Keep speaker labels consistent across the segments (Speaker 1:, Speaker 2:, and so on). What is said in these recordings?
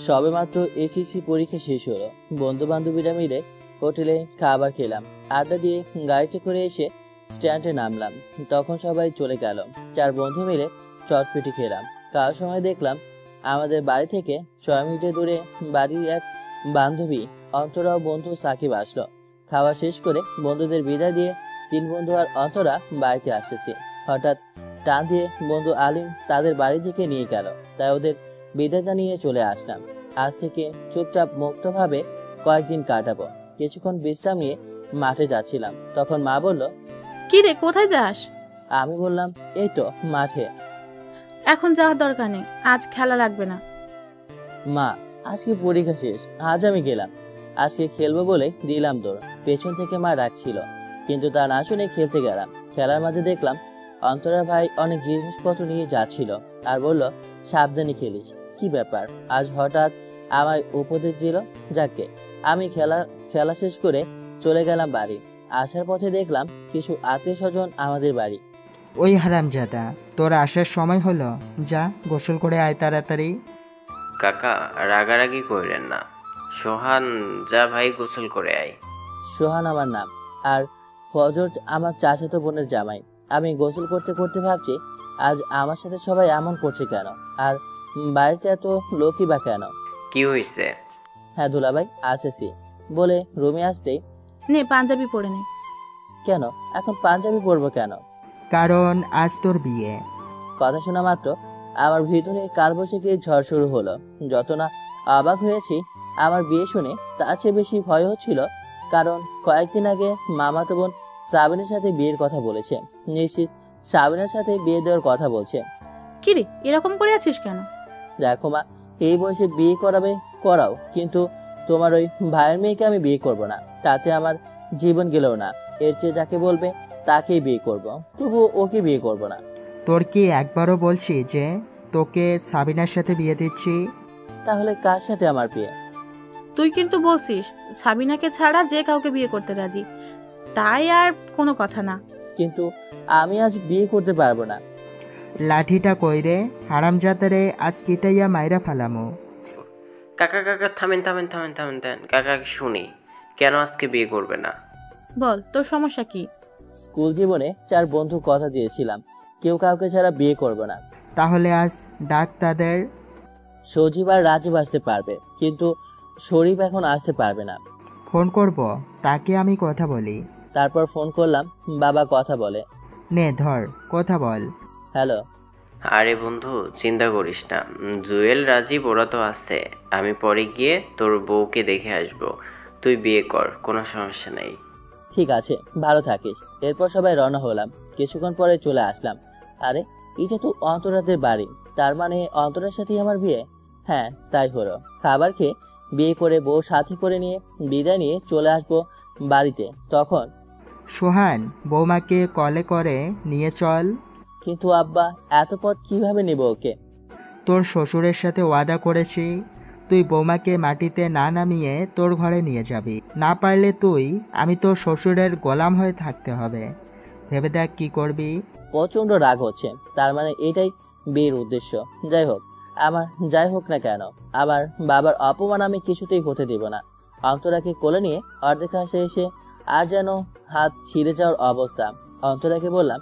Speaker 1: সবেমাত্র এসএসসি পরীক্ষা শেষ হলো। বন্ধু বান্ধবীরা মিলে হোটেলে খাবার খেলাম, আড্ডা দিয়ে গাড়িতে করে এসে স্ট্যান্ডে নামলাম। তখন সবাই চলে গেল। 4 বন্ধু মিলে চটপেটি খেলাম। খাওয়ার সময় দেখলাম আমাদের বাড়ি থেকে 6 মিনিটের দূরে বাড়ির এক বান্ধবী অন্তরা ও বন্ধু সাকিব আসলো। খাওয়া শেষ করে বন্ধুদের বিদায় দিয়ে 3 বন্ধু আর অন্তরা বাড়িতে আসেছে। হঠাৎ টান দিয়ে বন্ধু আলিম তাদের বাড়ি থেকে নিয়ে গেল, তাই ওদের বিদায় জানিয়ে চলে আসলাম। আজ থেকে চুপচাপ মুক্তভাবে কয়েকদিন কাটাবো। কিছুক্ষণ বিশ্রাম নিয়ে মাঠে যাচ্ছিলাম, তখন মা বলল,
Speaker 2: কি রে, কোথায় যাস?
Speaker 1: আমি বললাম, এই তো মাঠে।
Speaker 2: এখন যাওয়ার দরকার নেই, আজ খেলা লাগবে না।
Speaker 1: মা, আজকে পরীক্ষা শেষ, আজ আমি গেলাম। আজকে খেলবো বলে দিলাম দৌড়। পেছন থেকে মা ডাকছিল, কিন্তু তা না শুনে খেলতে গেলাম। খেলার মাঝে দেখলাম অন্তরা ভাই অনেক জিনিসপত্র নিয়ে যাচ্ছিল আর বলল, সাবধানে খেলিস। কি ব্যাপার আজ হঠাৎ আমায় উপদেশ দিল? যাকে আমি খেলা শেষ করে চলে গেলাম বাড়ি। আসার পথে দেখলাম কিছু আত্মীয় স্বজন আমাদের বাড়ি।
Speaker 3: ওই হারামজাদা, তোর আসার সময় হলো, যা গোসল করে আয় তাড়াতাড়ি।
Speaker 4: কাকা রাগারাগি কইরেন না। সোহান, যা ভাই গোসল করে আয়।
Speaker 1: সোহান আমার নাম, আর ফজর আমার চাচাতো বোনের জামাই। আমি গোসল করতে করতে ভাবছি, আজ আমার সাথে সবাই এমন করছে কেন, আর বাড়িতে এত লোকই বা কেন?
Speaker 4: কি হয়েছে?
Speaker 1: হ্যাঁ দুলাভাই, আসেছি বলে রুমে আসতেই,
Speaker 2: নে পাঞ্জাবি পরে নে।
Speaker 1: কেন এখন পাঞ্জাবি পরবো কেন?
Speaker 3: কারণ আজ তোর বিয়ে।
Speaker 1: কথা শোনা মাত্র আমার ভিতরে কালবৈশাখী ঝড় শুরু হলো। যত না অবাক হয়েছি আমার বিয়ে শুনে, তার চেয়ে বেশি ভয় হচ্ছিল, কারণ কয়েকদিন আগে মামাতো বোন সাবিনের সাথে বিয়ের কথা বলেছে। নিশ্চিত সাবিনের সাথে বিয়ে দেওয়ার কথা বলছে।
Speaker 2: কি রে, এরকম করে আছিস কেন?
Speaker 1: দেখো মা, এই বয়সে বিয়ে করাও, কিন্তু তোমার ওই ভাইয়ের মেয়েকে আমি বিয়ে করব না। তাতে আমার জীবন গেলেও না, এর চেয়ে যাকে বলবে তাকেই বিয়ে করব, তবু ওকে বিয়ে করব না।
Speaker 3: তোর কি একবারও বলছি যে তোকে সাবিনার সাথে বিয়ে দিচ্ছি?
Speaker 1: তাহলে কার সাথে আমার বিয়ে?
Speaker 2: তুই কিন্তু বলছিস সাবিনাকে ছাড়া যে কাউকে বিয়ে করতে রাজি, তাই আর কোনো কথা না।
Speaker 1: কিন্তু আমি আজ বিয়ে করতে পারবো না।
Speaker 3: লাঠিটা কইরে, হারামজাদারে আজ পিটাইয়া মাইরা ফালামো।
Speaker 4: কাকা কাকা থামেন থামেন থামেন থামেন থামেন কাকা, শুনি কেন আজকে বিয়ে করবে না?
Speaker 2: বল তোর সমস্যা কি?
Speaker 1: স্কুল জীবনে 4 বন্ধু কথা দিয়েছিলাম, কেউ কাউকে ছাড়া বিয়ে করব না।
Speaker 3: তাহলে আজ ডাক তাদের।
Speaker 1: সজীব আর রাজীব আসতে পারবে, কিন্তু শরীফ এখন আসতে পারবে না।
Speaker 3: ফোন করব, তাকে আমি কথা বলি।
Speaker 1: তারপর ফোন করলাম, বাবা কথা বলে।
Speaker 3: নে ধর, কথা বল।
Speaker 1: হ্যালো।
Speaker 4: আরে বন্ধু, চিন্তা করিস না, জুয়েল রাজীব ওরা তো আসতে। আমি পরে গিয়ে তোর বউকে দেখে আসবো। তুই বিয়ে কর, কোনো সমস্যা নেই।
Speaker 1: ঠিক আছে, ভালো থাকিস। এরপর সবাই রওনা হলাম। কিছুক্ষণ পরে চলে আসলাম। আরে এটা তো অন্তরাদের বাড়ি, তার মানে অন্তরার সাথেই আমার বিয়ে। হ্যাঁ তাই হলো। খাবার খেয়ে বিয়ে করে বউ সাথে করে নিয়ে বিদায় নিয়ে চলে আসবো বাড়িতে। তখন
Speaker 3: সোহান, বৌমাকে কলে করে নিয়ে চল।
Speaker 1: কিন্তু আব্বা, এত পথ কিভাবে নেব ওকে?
Speaker 3: তোর শ্বশুরের সাথে ওয়াদা করেছি, তুই বৌমাকে মাটিতে না নামিয়ে তোর ঘরে নিয়ে যাবি। না পারলে আমি তোর শ্বশুরের গোলাম হয়ে থাকতে হবে। ভেবে দেখ কি করবি।
Speaker 1: প্রচন্ড রাগ হচ্ছে, তার মানে এটাই বিয়ের উদ্দেশ্য। যাই হোক না কেন, আমার বাবার অপমান আমি কিছুতেই হতে দেব না। অন্তরাকে কোলে নিয়ে অর্ধেক হাসে এসে আর যেন হাত ছিঁড়ে যাওয়ার অবস্থা। অন্তরাকে বললাম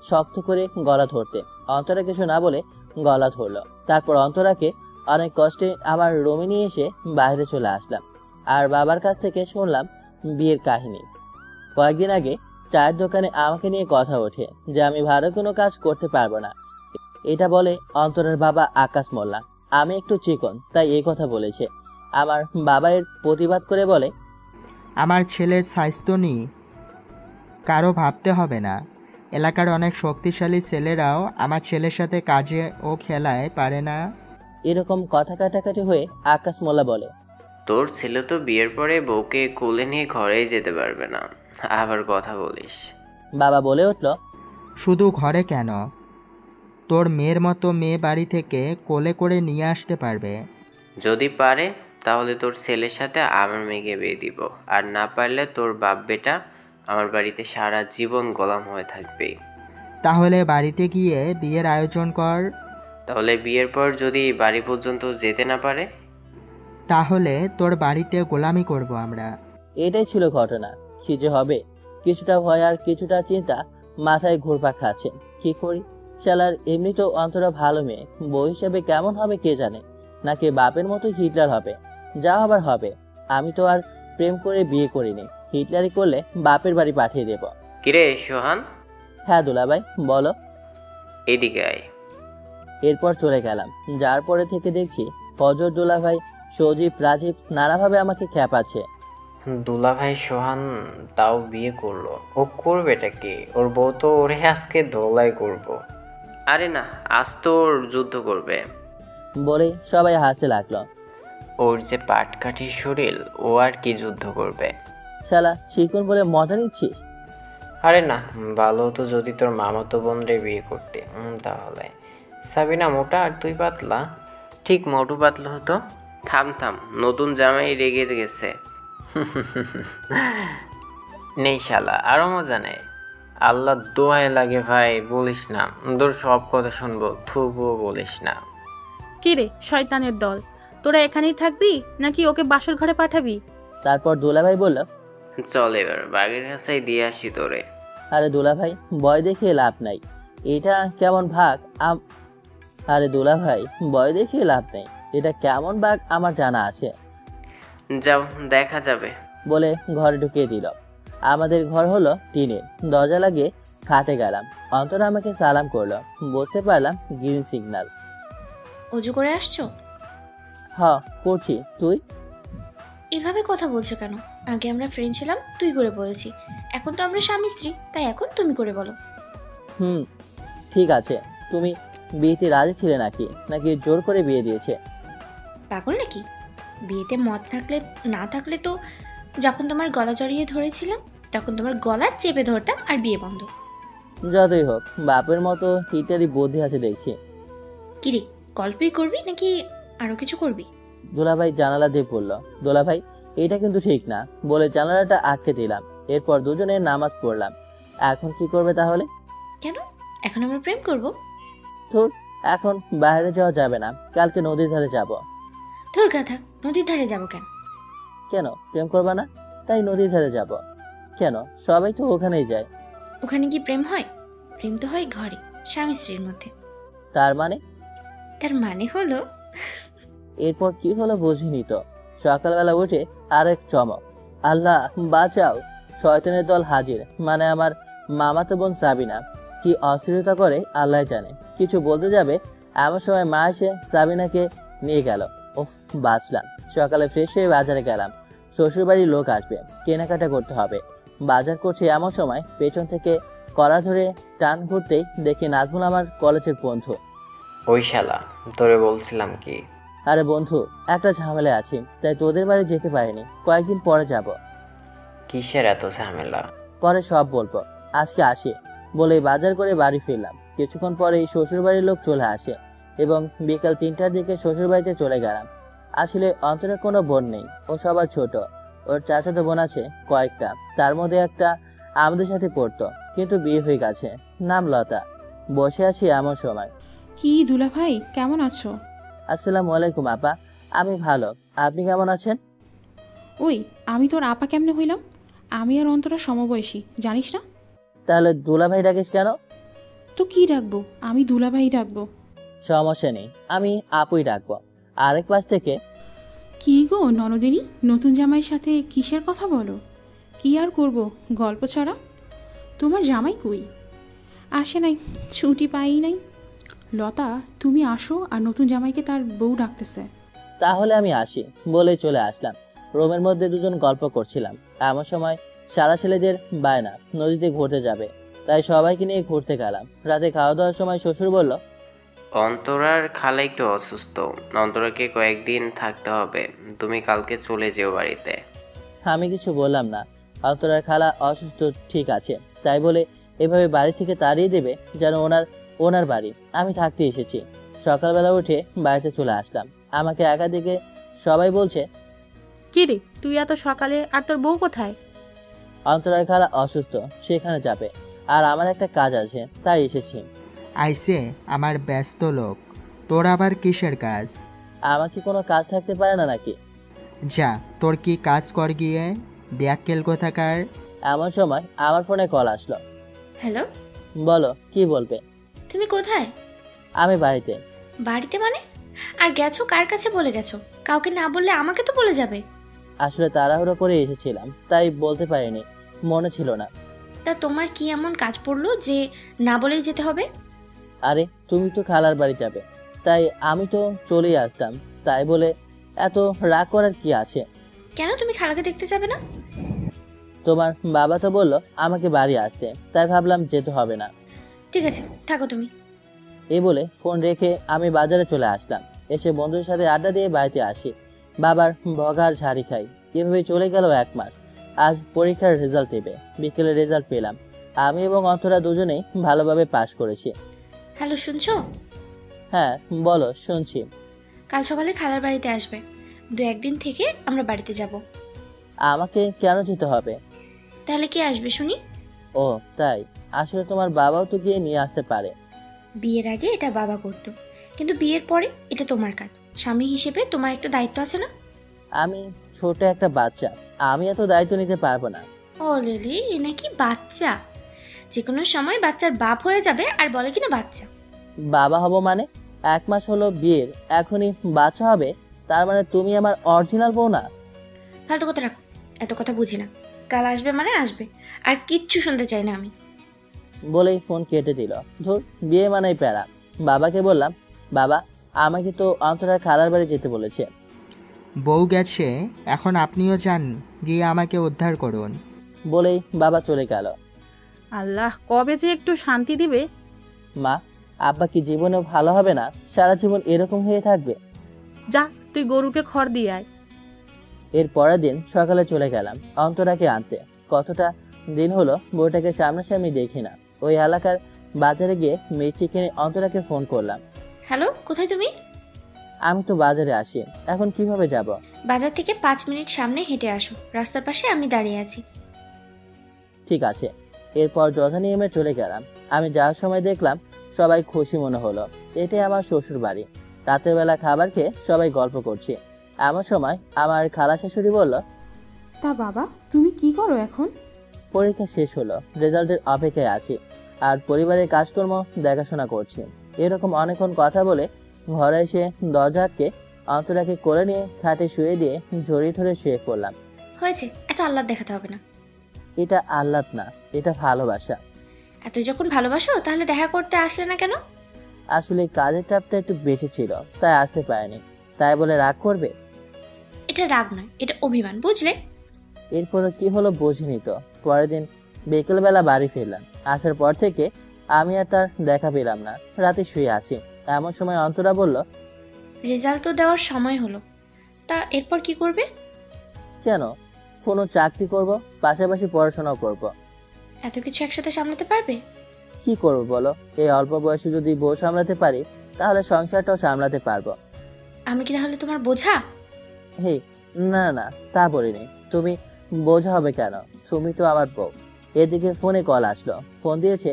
Speaker 1: শক্ত করে গলা ধরতে। অন্তরা কিছু না বলে গলা ধরলো। তারপর অন্তরাকে অনেক কষ্টে আমার রুমে নিয়ে এসে বাইরে চলে আসলাম, আর বাবার কাছ থেকে শুনলাম বিয়ের কাহিনী। কয়েকদিন আগে চায়ের দোকানে আমাকে নিয়ে কথা ওঠে যে আমি ভালো কোনো কাজ করতে পারবো না। এটা বলে অন্তরের বাবা আকাশ মোল্লা। আমি একটু চিকন, তাই এই কথা বলেছে। আমার বাবা এর প্রতিবাদ করে বলে,
Speaker 3: আমার ছেলের স্বাস্থ্য নিয়ে কারো ভাবতে হবে না। এলাকার অনেক শক্তিশালী ছেলেরাও আমার ছেলের সাথে কাজে ও খেলায় পারে না।
Speaker 1: এরকম কথা কাটাকাটি হয়ে আকাশ মোল্লা বলে,
Speaker 4: তোর ছেলে তো বিয়ের পরে বউকে কোলে নিয়ে ঘরেই যেতে পারবে না, আবার কথা বলিস।
Speaker 1: বাবা বলে উঠল,
Speaker 3: শুধু ঘরে কেন, তোর মেয়ের মতো মেয়ে বাড়ি থেকে কোলে করে নিয়ে আসতে পারবে।
Speaker 4: যদি পারে তাহলে তোর ছেলের সাথে আমার মেয়েকে বিয়ে দিব, আর না পারলে তোর বাপ বেটা আমার বাড়িতে সারা জীবন গোলাম হয়ে থাকবে।
Speaker 3: তাহলে বাড়িতে গিয়ে বিয়ের আয়োজন কর।
Speaker 4: তাহলে বিয়ের পর যদি বাড়ি পর্যন্ত যেতে না পারে?
Speaker 3: তাহলে তোর বাড়িতে গোলামি করব আমরা।
Speaker 1: এটাই ছিল ঘটনা। কি যে হবে, কিছুটা ভয় আর কিছুটা চিন্তা মাথায় ঘুরপাক খাচ্ছে। কি করি? শালার এমনি তো অন্তরা ভালো মেয়ে, বউ হিসেবে কেমন হবে কে জানে, নাকি বাপের মতো হিটলার হবে। যা হবার হবে। আমি তো আর প্রেম করে বিয়ে করিনি, হিটলারি করলে বাপের বাড়ি পাঠিয়ে দেব।
Speaker 4: কিরে সোহান,
Speaker 1: হ্যাঁ দুলাভাই বলো।
Speaker 4: এদিকে আয়।
Speaker 1: এরপর চলে গেলাম। যার পরে থেকে দেখছি ফজর, দুলাভাই, সজীব, রাজীব নানাভাবে আমাকে খ্যাপাচ্ছে।
Speaker 4: দুলাভাই সোহান তাও বিয়ে করলো, ও করবেটা কি? ওর বউ তো ওরে আজকে ধোলাই করব। আরে না, আজ তো ওর যুদ্ধ করবে।
Speaker 1: বলে সবাই হাসতে লাগলো।
Speaker 4: ওর যে পাটকাঠির শরীর, ও আর কি যুদ্ধ করবে?
Speaker 1: শালা চিকন বলে মজা নিচ্ছিস?
Speaker 4: আরে না, ভালো হতো যদি তোর মামাতো বোন রে বিয়ে করতে। তাহলে সাবিনা মোটা আর তুই পাতলা, ঠিক মোটু পাতলা হতো। থাম থাম, নতুন জামাই রেগে গেছে। নেই শালা, আরো মজা নেই। আল্লাহ দোহাই লাগে ভাই, বলিস না। তোর সব কথা শুনবো, থুবো বলিস না।
Speaker 2: কি রে শয়তানের দল, তোরা এখানেই থাকবি নাকি ওকে বাসর ঘরে পাঠাবি?
Speaker 1: তারপর দুলাভাই বলল,
Speaker 4: চল এবার বাগের কাছেই দিয়ে আসি তোরে।
Speaker 1: আরে দুলাভাই ভয় দেখিয়ে লাভ নাই, এটা কেমন ভাগ আরে দুলাভাই ভয় দেখিয়ে লাভ নেই, এটা কেমন ভাগ আমার জানা আছে।
Speaker 4: যাও, দেখা যাবে।
Speaker 1: বলে ঘরে ঢুকিয়ে দিল। আমাদের ঘর হলো টিনের, দরজা লাগিয়ে খাটে গেলাম। অন্তরা আমাকে সালাম করলো, বুঝতে পারলাম গ্রিন সিগন্যাল।
Speaker 5: অজু করে আসছো?
Speaker 1: হ করছি। তুই?
Speaker 5: এভাবে কথা বলছো কেন? আগে আমরা ফ্রেন্ড ছিলাম, তুই করে বলেছি। এখন তো আমরা স্বামী স্ত্রী, তাই এখন তুমি করে বলো।
Speaker 1: হুম ঠিক আছে। তুমি বিয়েতে রাজি ছিলে নাকি, নাকি জোর করে বিয়ে দিয়েছে?
Speaker 5: পাগল নাকি? বিয়েতে মত থাকলে না থাকলে তো যখন তোমার গলা জড়িয়ে ধরেছিলাম তখন তোমার গলা চেপে ধরতাম আর বিয়ে বন্ধ।
Speaker 1: যতই হোক বাপের মতো হিটারই বুদ্ধি আছে দেখছি।
Speaker 5: কিরে, গল্পই করবি নাকি আরো কিছু করবি?
Speaker 1: দোলাভাই জানালা দিয়ে পড়ল। দোলাভাই এটা কিন্তু ঠিক না, বলে জানালাটা আটকে দিলাম। এরপর দুজনে নামাজ পড়লাম। এখন কি করবে তাহলে?
Speaker 5: কেন? এখন আমরা প্রেম করব?
Speaker 1: তোর এখন বাইরে যাওয়া যাবে না, কালকে নদীর ধারে যাব।
Speaker 5: তোর গাধা, নদীর ধারে যাব কেন?
Speaker 1: কেন প্রেম করবা না? তাই নদীর ধারে যাব। কেন? সবাই তো ওখানেই যায়।
Speaker 5: ওখানে কি প্রেম হয়? প্রেম তো হয় ঘরে, স্বামী স্ত্রীর মধ্যে।
Speaker 1: তার মানে?
Speaker 5: তার মানে হলো
Speaker 1: এরপর কি হলো বুঝিনি তো। সকালবেলা উঠে আরেক চমক। আল্লাহ বাঁচাও, শয়তানের দল হাজির, মানে আমার মামাতো বোন সাবিনা। কি অস্থিরতা করে আল্লাহ জানে। কিছু বলতে যাবে এমন সময় মা এসে সাবিনাকে নিয়ে গেল। ওফ বাঁচলাম। সকালে ফ্রেশ হয়ে বাজারে গেলাম। শ্বশুরবাড়ির লোক আসবে, কেনাকাটা করতে হবে। বাজার করছে এমন সময় পেছন থেকে কলা ধরে টান ঘুরতেই দেখি নাজমুল আমার কলেজের বন্ধু।
Speaker 4: ওই শালা, তোরে বলছিলাম কি?
Speaker 1: আরে বন্ধু, একটা ঝামেলা আছে, তাই তোদের বাড়ি যেতে পারিনি, কয়েকদিন পরে যাব।
Speaker 4: কিসের এত ঝামেলা?
Speaker 1: পরে সব বলবো, আজকে আসি। বলে বাজার করে বাড়ি ফিরলাম। কিছুক্ষণ পরেই শ্বশুরবাড়ির লোক চলে আসে এবং বিকাল 3টার দিকে শ্বশুরবাড়িতে চলে গেলাম। আসলে অন্তরে কোনো বোন নেই, ও সবার ছোট। ওর চাচাতো বোন আছে কয়েকটা, তার মধ্যে একটা আমাদের সাথে পড়তো, কিন্তু বিয়ে হয়ে গেছে, নাম লতা। বসে আছি এমন সময়।
Speaker 6: কি দুলা ভাই, কেমন আছো?
Speaker 1: আসসালামু আলাইকুম আপা। আমি ভালো, আপনি কেমন আছেন?
Speaker 6: ওই, আমি তোর আপা কেমনে হইলাম? আমি আর অন্তরা সমবয়সী, জানিস না?
Speaker 1: তাহলে দুলাভাই ডাকিস কেন?
Speaker 6: তো কি ডাকবো? আমি দুলা ভাই ডাকবো।
Speaker 1: সমস্যা নেই, আমি আপুই ডাকবো। আরেক পাশ থেকে,
Speaker 6: কি গো ননদিনী, নতুন জামাইয়ের সাথে কিসের কথা বলো? কি আর করব, গল্প ছাড়া। তোমার জামাই কই? আসে নাই, ছুটি পাই নাই। লতা, তুমি আসো, আর নতুন জামাইকে তার বউ ডাকতেছে।
Speaker 1: তাহলে আমি আসি বলে চলে আসলাম। রুমের মধ্যে দুজন গল্প করছিলাম। এমন সময় সারা ছেলেদের বায়না নদীতে ঘুরতে যাবে, তাই সবাইকে নিয়ে ঘুরতে গেলাম। রাতে খাওয়া দাওয়ার সময় শ্বশুর বলল,
Speaker 4: অন্তরার খালা একটু অসুস্থ, অন্তরাকে কয়েকদিন থাকতে হবে। তুমি কালকে চলে যেও বাড়িতে।
Speaker 1: আমি কিছু বললাম না। অন্তরার খালা অসুস্থ ঠিক আছে, তাই বলে এভাবে বাড়ি থেকে তাড়িয়ে দেবে যেন ওনার বাড়ি। আমি থাকতে এসেছি। সকালবেলা উঠে বাড়িতে চলে আসলাম। আমাকে একা দিকে সবাই বলছে,
Speaker 2: কি রে তুই এত সকালে, আর তোর বউ কোথায়?
Speaker 1: অন্তরার খালা অসুস্থ, সেখানে যাবে, আর আমার একটা কাজ আছে, তাই এসেছি।
Speaker 3: আইসে আমার ব্যস্ত লোক, তোর আবার কিসের কাজ?
Speaker 1: আমার কি কোনো কাজ থাকতে পারে না নাকি?
Speaker 3: যা, তোর কি কাজ কর গিয়ে, ব্যাককেল কোথাকার।
Speaker 1: এমন সময় আমার ফোনে কল আসলো।
Speaker 5: হ্যালো,
Speaker 1: বলো, কি বলবে?
Speaker 5: তুমি কোথায়?
Speaker 1: আমি বাড়িতে।
Speaker 5: বাড়িতে মানে? আর গেছো কার কাছে বলে গেছো? কাউকে না বললে আমাকে তো বলে যাবে।
Speaker 1: আসলে তাড়াহুড়ো করে এসেছিলাম, তাই বলতে পারিনি, মনে ছিল না।
Speaker 5: তা তোমার কি এমন কাজ পড়লো যে না বলেই যেতে হবে?
Speaker 1: আরে তুমি তো খালার বাড়ি যাবে, তাই আমি তো চলেই আসতাম। তাই বলে এত রাগ করার কি আছে?
Speaker 5: কেন তুমি খালাকে দেখতে যাবে না?
Speaker 1: তোমার বাবা তো বললো আমাকে বাড়ি আসতে, তাই ভাবলাম যেতে হবে না।
Speaker 5: ঠিক আছে, থাকো তুমি।
Speaker 1: এই বলে ফোন রেখে আমি বাজারে চলে আসলাম। এসে বন্ধুদের সাথে আড্ডা দিয়ে বাড়িতে আসি। বাবার বগার ঝাড়ি খাই। এভাবে চলে গেল 1 মাস। আজ পরীক্ষার রেজাল্ট দেবে। বিকেলে রেজাল্ট পেলাম। আমি এবং অন্তরা দুজনেই ভালোভাবে পাশ করেছি।
Speaker 5: হ্যালো, শুনছো?
Speaker 1: হ্যাঁ বলো, শুনছি।
Speaker 5: কাল সকালে খালার বাড়িতে আসবে। 2-1 দিন থেকে আমরা বাড়িতে যাব।
Speaker 1: আমাকে কেন যেতে হবে?
Speaker 5: তাহলে কে আসবে শুনি?
Speaker 1: ও তাই, আসলে তোমার বাবাও তো গিয়ে নিয়ে আসতে পারে।
Speaker 5: বিয়ের আগে এটা বাবা করতো, কিন্তু বিয়ের পরে এটা তোমার কাজ। স্বামী হিসেবে তোমার একটা দায়িত্ব আছে না?
Speaker 1: আমি ছোট একটা বাচ্চা, আমি এত দায়িত্ব নিতে পারবো না।
Speaker 5: ও লেলি, এ নাকি বাচ্চা? যে কোনো সময় বাচ্চার বাপ হয়ে যাবে আর বলে কিনা বাচ্চা।
Speaker 1: বাবা হব মানে? 1 মাস হলো বিয়ের, এখনই বাচ্চা হবে? তার মানে তুমি আমার অরিজিনাল বউ না?
Speaker 5: ফালতু কথা রাখো, এত কথা বুঝি না। কাল আসবে মানে আসবে, আর কিচ্ছু শুনতে চাই না আমি।
Speaker 1: বলেই ফোন কেটে দিল। ধুর, বিয়ে মানেই প্যারা। বাবাকে বললাম, বাবা আমাকে তো অন্তরা খালার বাড়ি যেতে বলেছে।
Speaker 3: বউ গেছে, এখন আপনিও যান, গিয়ে আমাকে উদ্ধার করুন।
Speaker 1: বলেই বাবা চলে গেল।
Speaker 2: আল্লাহ, কবে যে একটু শান্তি দিবে।
Speaker 1: মা, আব্বা কি জীবনেও ভালো হবে না? সারা জীবন এরকম হয়ে থাকবে?
Speaker 2: যা, তুই গরুকে খড় দিয়ে আয়।
Speaker 1: এর পরের দিন সকালে চলে গেলাম অন্তরাকে আনতে। কতটা দিন হলো বউটাকে সামনাসামনি দেখি না। ওই এলাকার বাজারে গিয়ে মিষ্টি কিনে অন্তরাকে ফোন করলাম।
Speaker 5: হ্যালো, কোথায় তুমি?
Speaker 1: আমি তো বাজারে আসি, এখন কিভাবে যাব?
Speaker 5: বাজার থেকে 5 মিনিট সামনে হেঁটে আসো, রাস্তার পাশে আমি দাঁড়িয়ে আছি।
Speaker 1: ঠিক আছে। এরপর যথানিয়মে চলে গেলাম। আমি যাওয়ার সময় দেখলাম সবাই খুশি মনে হলো। এটাই আমার শ্বশুর বাড়ি। রাতের বেলা খাবার খেয়ে সবাই গল্প করছি। এমন সময় আমার খালা শাশুড়ি বলল,
Speaker 6: তা বাবা, তুমি কি করো এখন?
Speaker 1: পরীক্ষা শেষ হলো, রেজাল্টের অপেক্ষায় আছি, আর পরিবারের কাজকর্ম দেখাশোনা করছি। এরকম অনেকক্ষণ কথা বলে ঘরে এসে দরজা আটকে অন্তরাকে কোলে নিয়ে খাটে শুয়ে দিয়ে জড়িয়ে ধরে শুয়ে পড়লাম।
Speaker 5: হয়েছে, এত আহ্লাদ দেখাতে হবে না।
Speaker 1: এটা আহ্লাদ না, এটা ভালোবাসা।
Speaker 5: এত যখন ভালোবাসো তাহলে দেখা করতে আসলে না কেন?
Speaker 1: আসলে কাজের চাপটা একটু বেঁচে ছিল, তাই আসতে পারেনি। তাই বলে রাগ করবে?
Speaker 5: এটা রাগ নয়, এটা অভিমান, বুঝলে?
Speaker 1: এরপরে কি হলো বুঝিনি তো। পরের দিন বিকেলবেলা বাড়ি ফিরলাম। আসার পর থেকে আমি আর তার দেখা পেলাম না। রাতে শুয়ে আছি। এমন সময় অন্তরা বলল,
Speaker 5: রেজাল্ট তো দেওয়ার সময় হলো, তা এরপর কি করবে?
Speaker 1: কেন? কোনো চাকরি করব, পাশাপাশি পড়াশোনাও করব।
Speaker 5: এত কিছু একসাথে সামলাতে পারবে?
Speaker 1: কি করব বলো? এই অল্প বয়সে যদি বউ সামলাতে পারি, তাহলে সংসারটাও সামলাতে পারবো।
Speaker 5: আমি কি তাহলে তোমার বোঝা?
Speaker 1: হে, না না, তা বলিনি। তুমি বোঝা হবে কেন? তুমি তো আমার বউ। এদিকে ফোনে কল আসলো। ফোন দিয়েছে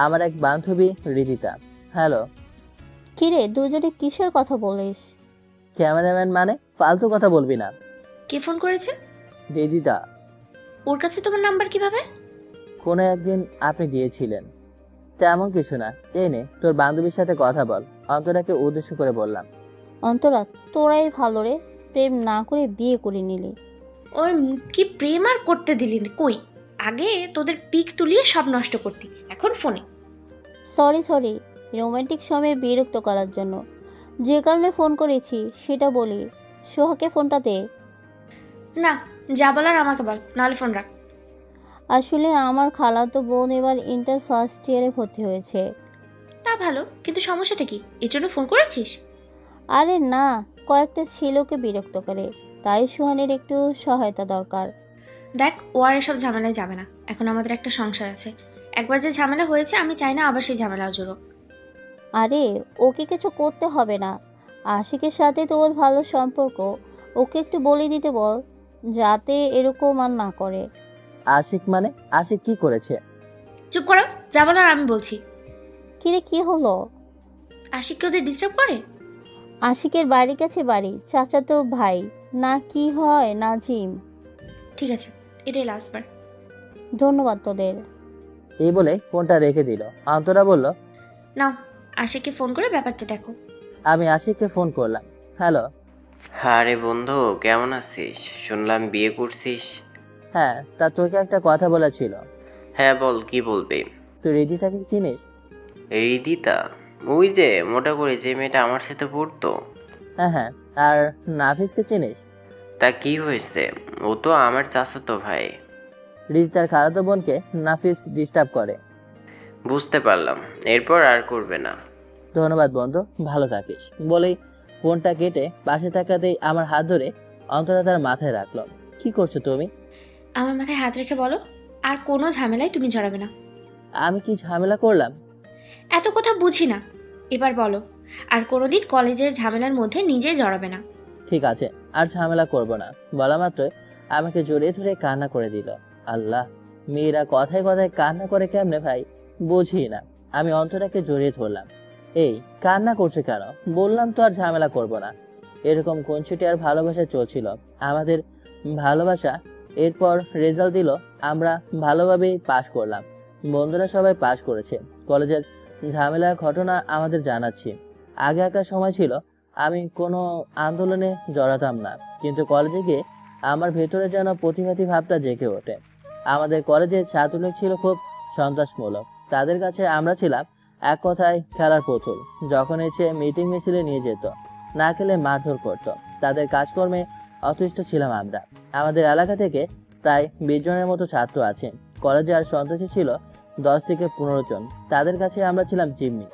Speaker 1: আমার এক বান্ধবী রিদিতা। হ্যালো।
Speaker 7: কিরে, দুজনে কিসের কথা বলিস?
Speaker 1: ক্যামেরাম্যান মানে? ফালতু কথা বলবি না।
Speaker 5: কে ফোন করেছে?
Speaker 1: রিদিতা।
Speaker 5: ওর কাছে তোমার নাম্বার কিভাবে?
Speaker 1: কোনো একদিন আপনি দিয়েছিলেন। তেমন কিছু না। এই নে, তোর বান্ধবীর সাথে কথা বল। অন্তরাকে উদ্দেশ্য করে বললাম।
Speaker 7: অন্তরা, তোরাই ভালো রে, প্রেম না করে বিয়ে করে নিলি।
Speaker 5: ওই কি প্রেম আর করতে দিলি না? কই, আগে তোদের পিক তুলিয়ে সব নষ্ট করতি, এখন ফোনে।
Speaker 7: সরি, রোমান্টিক সময়ে বিরক্ত করার জন্য। যে কারণে ফোন করেছি সেটা বলি। সোহাকে ফোনটা দে।
Speaker 5: না, যা বলার আমাকে বল, নাহলে ফোন রাখ।
Speaker 7: আসলে আমার খালাতো বোন এবার ইন্টার ফার্স্ট ইয়ারে ভর্তি হয়েছে।
Speaker 5: তা ভালো, কিন্তু সমস্যাটা কি? এর জন্য ফোন করেছিস?
Speaker 7: আরে না, কয়েকটা ছেলেকে বিরক্ত করে, তাই সোহানের একটু সহায়তা দরকার।
Speaker 5: দেখ, ও আর এসব ঝামেলায় যাবে না। এখন আমাদের একটা সংসার আছে। একবার যে ঝামেলা হয়েছে, আমি চাই না আবার সেই ঝামেলা জড়ো।
Speaker 7: আরে ওকে কিছু করতে হবে না, আশিকের সাথে তো ওর ভালো সম্পর্ক, ওকে একটু বলে দিতে বল যাতে এরকম আর না করে।
Speaker 1: আশিক মানে? আশিক কি করেছে?
Speaker 5: চুপ করো, যা বলার আমি বলছি।
Speaker 7: কিরে, কি হলো?
Speaker 5: আশিককে ওদের ডিস্টার্ব করে?
Speaker 7: আশিকের বাড়ির কাছে বাড়ি, চাচাতো ভাই না কি হয় নাজিম।
Speaker 5: ঠিক আছে, এটাই লাস্টবার।
Speaker 7: ধন্যবাদ তোদের।
Speaker 1: এই বলে ফোনটা রেখে দিল। অন্তরা বলল,
Speaker 5: নাও আশিককে ফোন করে ব্যাপারটা দেখো।
Speaker 1: আমি আশিককে ফোন করলাম। হ্যালো।
Speaker 4: আরে বন্ধু, কেমন আছিস? শুনলাম বিয়ে করছিস।
Speaker 1: হ্যাঁ, তা তোকে একটা কথা বলা ছিল।
Speaker 4: হ্যাঁ বল, কি বলবি?
Speaker 1: তুই রিদিতাকে চিনিস?
Speaker 4: রিদিতা? ওই যে মোটা করে যে মেয়েটা আমার সাথে পড়তো।
Speaker 1: হ্যাঁ হ্যাঁ। আর নাফিসকে চিনিস?
Speaker 4: তা কি হয়েছে? ও তো আমার চাচাতো ভাই।
Speaker 1: রিদিতার খালাতো বোনকে নাফিস ডিস্টার্ব করে।
Speaker 4: বুঝতে পারলাম, এরপর আর করবে না।
Speaker 1: ধন্যবাদ বন্ধু, ভালো থাকিস বলেই ফোনটা কেটে পাশে থাকাতেই আমার হাত ধরে অন্তরা তার মাথায় রাখলো। কি করছো তুমি?
Speaker 5: আমার মাথায় হাত রেখে বলো, আর কোনো ঝামেলায় তুমি জড়াবে না।
Speaker 1: আমি কি ঝামেলা করলাম?
Speaker 5: এত কথা বুঝি না, এবার বলো আর কোনোদিন কলেজের ঝামেলার মধ্যে নিজে জড়াবে না।
Speaker 1: ঠিক আছে, আর ঝামেলা করব না। বলা মাত্রই আমাকে জড়িয়ে ধরে কান্না করে দিল। আল্লাহ, মেয়েরা কথায় কথায় কান্না করে কেমনে ভাই, বুঝি না। আমি অন্তরাকে জড়িয়ে ধরলাম। এই কান্না করছে কেন? বললাম তো আর ঝামেলা করব না। এরকম কোনছুটি আর ভালোবাসা চলছিল আমাদের ভালোবাসা। এরপর রেজাল্ট দিল, আমরা ভালোভাবেই পাশ করলাম। বন্ধুরা সবাই পাশ করেছে। কলেজের ঝামেলার ঘটনা আমাদের জানাচ্ছি। আগে একটা সময় ছিল আমি কোনো আন্দোলনে জড়াতাম না, কিন্তু কলেজে গিয়ে আমার ভেতরে যেন প্রতিবাদী ভাবটা জেগে ওঠে। আমাদের কলেজের ছাত্রলীগ ছিল খুব সন্ত্রাসমূলক। তাদের কাছে আমরা ছিলাম এক কথায় খেলার পুতুল। যখন এসে মিটিং মিছিলে নিয়ে যেত, না খেলে মারধর করত। তাদের কাজকর্মে অতিষ্ঠ ছিলাম আমরা। আমাদের এলাকা থেকে প্রায় 20 জনের মতো ছাত্র আছে। কলেজে আর সন্ত্রাসী ছিল 10 থেকে 15 জন। তাদের কাছে আমরা ছিলাম জিম্মি।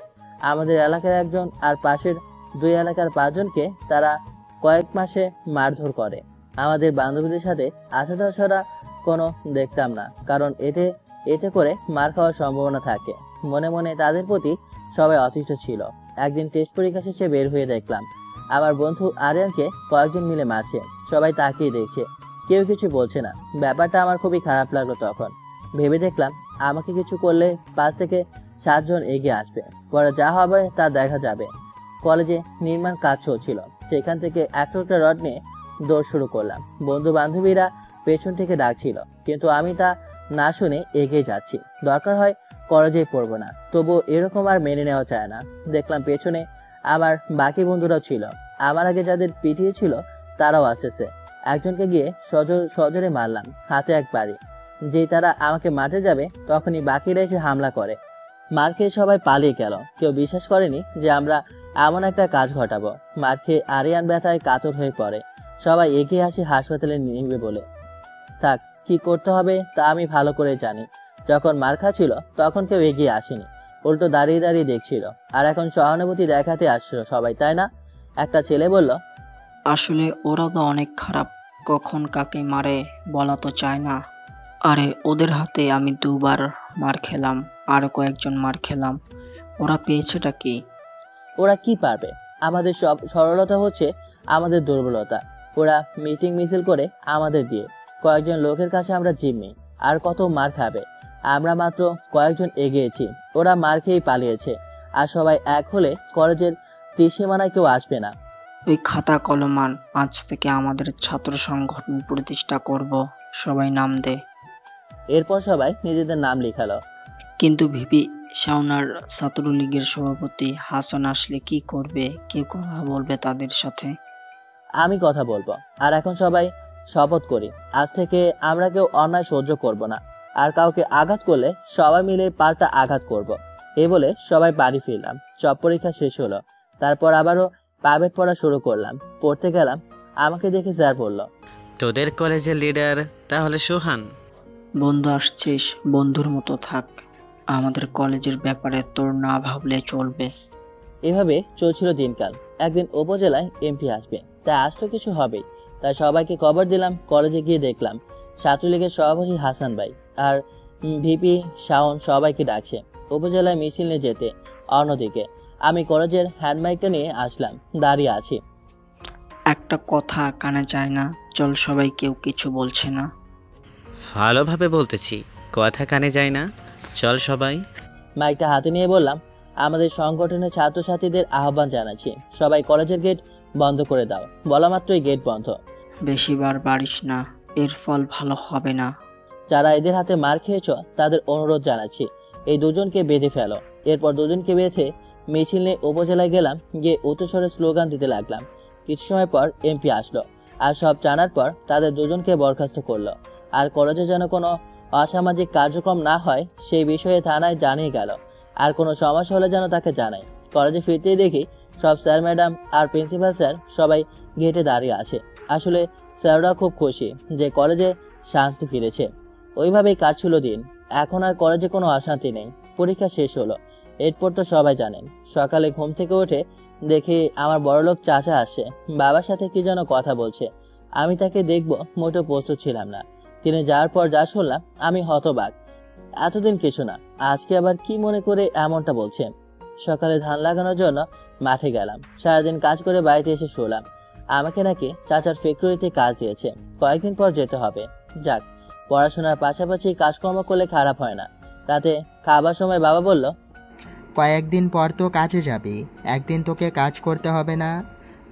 Speaker 1: আমাদের এলাকার একজন আর পাশের 2 এলাকার 5 জনকে তারা কয়েক মাসে মারধর করে। আমাদের বান্ধবীদের সাথে আসা যাওয়া ছাড়া কোনো দেখতাম না, কারণ এতে করে মার খাওয়ার সম্ভাবনা থাকে। মনে মনে তাদের প্রতি সবাই অতিষ্ঠ ছিল। একদিন টেস্ট পরীক্ষা শেষে বের হয়ে দেখলাম আমার বন্ধু আরিয়ানকে কয়েকজন মিলে মারছে। সবাই তাকিয়ে দেখছে, কেউ কিছু বলছে না। ব্যাপারটা আমার খুবই খারাপ লাগলো। তখন ভেবে দেখলাম আমাকে কিছু করলে 5 থেকে 7 জন এগিয়ে আসবে। পরে যা হবে তা দেখা যাবে। কলেজে নির্মাণ কাজ চলছিল। সেখান থেকে একটা রড নিয়ে দৌড় শুরু করলাম। বন্ধু বান্ধবীরা পেছন থেকে ডাকছিল, কিন্তু আমি তা না শুনে এগিয়ে যাচ্ছি। দরকার হয় কলেজেই পড়বো না, তবুও এরকম আর মেনে নেওয়া যায় না। দেখলাম পেছনে আমার বাকি বন্ধুরাও ছিল। আমার আগে যাদের পিটিয়েছিল তারাও আসতেছে। একজনকে গিয়ে সজোরে মারলাম, হাতে এক বাড়ি। যেই তারা আমাকে মারতে যাবে, তখনই বাকিরা এসে হামলা করে। মার খেয়ে সবাই পালিয়ে গেল। কেউ বিশ্বাস করেনি যে আমরা এমন একটা কাজ ঘটাবো। মার খেয়ে আরিয়ান ব্যথায় কাতর হয়ে পড়ে। সবাই এগিয়ে আসে হাসপাতালে নিয়ে বলে। থাক, কি করতে হবে তা আমি ভালো করে জানি। যখন মার খাচ্ছিল তখন কেউ এগিয়ে আসেনি, উল্টো দাঁড়িয়ে দাঁড়িয়ে দেখছিল। আর এখন সহানুভূতি দেখাতে আসছিল সবাই, তাই না? একটা ছেলে বলল,
Speaker 8: আসলে ওরা তো অনেক খারাপ, কখন কাকে মারে বলা তো চায় না। আরে ওদের হাতে আমি 2 বার মার খেলাম, আরো কয়েকজন মার খেলাম, ওরা পেয়েছেটা কি?
Speaker 1: ওরা কি পারবে? আমাদের সব সরলতা হচ্ছে আমাদের দুর্বলতা। ওরা মিটিং মিছিল করে আমাদের দিয়ে। কয়েকজন লোকের কাছে আমরা জিম্মি, আর কত মার খাবে? আমরা মাত্র কয়েকজন এগিয়েছি, ওরা মার খেয়েই পালিয়েছে। আর সবাই এক হলে কলেজের ত্রিসীমানায় কেউ আসবে না।
Speaker 8: ওই খাতা কলমান, আজ থেকে আমাদের ছাত্র সংগঠন প্রতিষ্ঠা করব, সবাই নাম দে।
Speaker 1: এরপর সবাই নিজেদের নাম লিখালো।
Speaker 8: কিন্তু ভিপি শাওনার ছাত্রলীগের সভাপতি হাসান আসলে কি করবে? কে কথা বলবে তাদের সাথে?
Speaker 1: আমি কথা বলবো। আর এখন সবাই শপথ করি, আজ থেকে আমরা কেউ অন্যায় সহ্য করব না। আর কাউকে আঘাত করলে সবাই মিলে পাল্টা আঘাত করব। এই বলে সবাই বাড়ি ফিরলাম। সব পরীক্ষা শেষ হলো। তারপর আবারও প্রাইভেট পড়া শুরু করলাম। পড়তে গেলাম, আমাকে দেখে স্যার বলল,
Speaker 9: তোদের কলেজের লিডার তাহলে সোহান?
Speaker 8: বন্ধু আসছিস, বন্ধুর মতো থাক, আমাদের কলেজের ব্যাপারে তোর না ভাবলে চলবে।
Speaker 1: এভাবে চলছিল দিনকাল। একদিন উপজেলায় এমপি আসবে, তাই আজ তো কিছু হবেই। তাই সবাইকে খবর দিলাম। কলেজে গিয়ে দেখলাম ছাত্রলীগের সভাপতি হাসান ভাই আর ভিপি শাওন সবাইকে ডাকছে উপজেলায় মিছিল নিয়ে যেতে। অন্যদিকে আমি কলেজের হ্যান্ডমাইকটা নিয়ে আসলাম, দাঁড়িয়ে আছি।
Speaker 8: একটা কথা কানে যায় না, চল সবাই, কেউ কিছু বলছে না।
Speaker 9: ভালোভাবে বলতেছি, কথা কানে যায় না, চল সবাই।
Speaker 1: মাইকটা হাতে নিয়ে বললাম, আমাদের সংগঠনের ছাত্রছাত্রীদের আহ্বান জানাচ্ছি, সবাই কলেজের গেট বন্ধ করে দাও। বলা মাত্রই গেট বন্ধ।
Speaker 8: বেশিবার বাড়িস না, এর ফল ভালো হবে না।
Speaker 1: যারা এদের হাতে মার খেয়েছ তাদের অনুরোধ জানাচ্ছি, এই দুজনকে বেঁধে ফেলো। এরপর দুজনকে বেঁধে মিছিল নিয়ে উপজেলায় গেলাম, গিয়ে উচ্চস্বরে স্লোগান দিতে লাগলাম। কিছু সময় পর এমপি আসলো, আর সব জানার পর তাদের দুজনকে বরখাস্ত করলো। আর কলেজে যেন কোনো অসামাজিক কার্যক্রম না হয় সেই বিষয়ে থানায় জানিয়ে গেল। আর কোনো সমস্যা হলে যেন তাকে জানায়। কলেজে ফিরতেই দেখি সব স্যার ম্যাডাম আর প্রিন্সিপাল স্যার সবাই গেটে দাঁড়িয়ে আছে। আসলে স্যাররা খুব খুশি যে কলেজে শান্তি ফিরেছে। ওইভাবেই কাটছিল দিন। এখন আর কলেজে কোনো অশান্তি নেই। পরীক্ষা শেষ হলো, এরপর তো সবাই জানেন। সকালে ঘুম থেকে উঠে দেখি আমার বড়লোক চাচা আসে, বাবার সাথে কি যেন কথা বলছে। আমি তাকে দেখব মোটেও প্রস্তুত ছিলাম না। তিনি যাওয়ার পর যা শুনলাম আমি হতবাক। এতদিন কিছু না, আজকে আবার কি মনে করে এমনটা বলছে। সকালে ধান লাগানোর জন্য মাঠে গেলাম। সারাদিন কাজ করে বাড়িতে এসে শুলাম আমাকে নাকি চাচার ফ্যাক্টরিতে কাজ দিয়েছে, কয়েকদিন পর যেতে হবে। যাক, পড়াশোনার পাশাপাশি কাজকর্ম করলে খারাপ হয় না। রাতে খাবার সময় বাবা বলল,
Speaker 3: কয়েকদিন পর তো কাজে যাবি, একদিন তোকে কাজ করতে হবে না।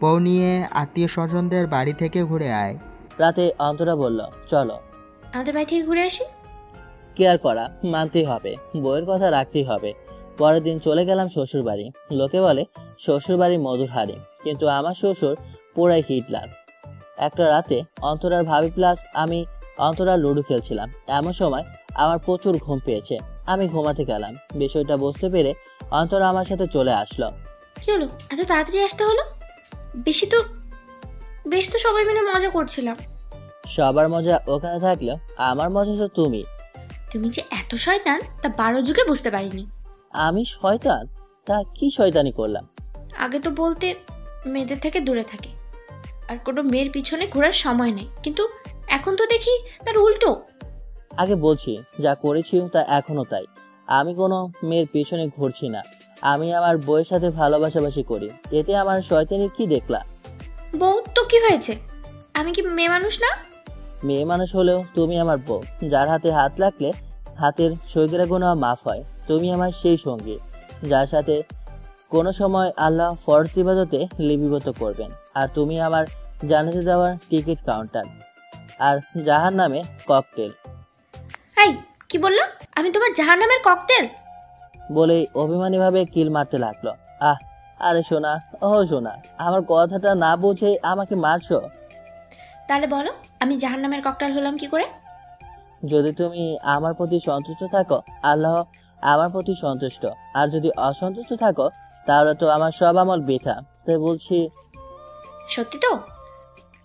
Speaker 3: বউ নিয়ে আত্মীয় স্বজনদের বাড়ি থেকে ঘুরে আয়।
Speaker 1: রাতে অন্তরা বলল, চলো।
Speaker 5: আমাদের বাড়ি থেকে ঘুরে আসি।
Speaker 1: কেয়ার করা মানতেই হবে, বউয়ের কথা রাখতেই হবে। পরের দিন চলে গেলাম শ্বশুর বাড়ি। লোকে বলে শ্বশুর বাড়ি মধুর হাড়ি, কিন্তু আমার শ্বশুর পুরাই হিটলার। একটা রাতে অন্তরার ভাবি প্লাস আমি অন্তরার লুডো খেলছিলাম। এমন সময় আমার প্রচুর ঘুম পেয়েছে। আমি ঘুমাতে গেলাম। বিষয়টা বুঝতে পেরে অন্তরা আমার সাথে চলে আসলো।
Speaker 5: কি হলো, এত তাড়াতাড়ি আসতে হলো? বেশ তো সবাই মিলে মজা করছিলাম।
Speaker 1: সবার মজা ওখানে থাকলেও আমার মজা তো তুমি।
Speaker 5: তুমি যে এত শয়তান তা 12 যুগে বুঝতে পারিনি।
Speaker 1: আমি শয়তান? তা কি শয়তানি করলাম?
Speaker 5: আগে তো বলতে মেয়েদের থেকে দূরে থাকে, আর কোনো মেয়ের পিছনে ঘোরার সময় নেই, কিন্তু এখন তো দেখি তার উল্টো।
Speaker 1: আগে বলছি, যা করেছি তা এখনো তাই। আমি কোনো মেয়ের পেছনে ঘুরছি না। আমি আমার বউয়ের সাথে ভালোবাসাবাসি করি। এতে আমার শয়তানির কি দেখলা?
Speaker 5: বউ তো কি হয়েছে? আমি কি মেয়ে মানুষ না?
Speaker 1: মেয়ে মানুষ হলেও তুমি আমার বউ, যার হাতে হাত লাগলে হাতের সগিরা গুনাহ মাফ হয়। তুমি আমার সেই সঙ্গী যার সাথে কোনো সময় আল্লাহ ফরজ ইবাদতে লিপিবদ্ধ করবেন। আর তুমি আমার জানাতে দেওয়ার টিকিট কাউন্টার আর জাহান্নামে ককটেল।
Speaker 5: এই কি বললো? আমি তোমার জাহান্নামের ককটেল?
Speaker 1: বলে অভিমানীভাবে কিল মারতে লাগলো। আরে সোনা, ও সোনা, আমার কথাটা না বুঝে আমাকে মারছো?
Speaker 5: তাহলে বলো, আমি জাহান্নামের ককটেল হলাম কি করে?
Speaker 1: যদি তুমি আমার প্রতি সন্তুষ্ট থাকো, আল্লাহ আমার প্রতি সন্তুষ্ট। আর যদি অসন্তুষ্ট থাকো, তাহলে তো আমার সব আমল বৃথা। তাই বলছি।
Speaker 5: সত্যি তো?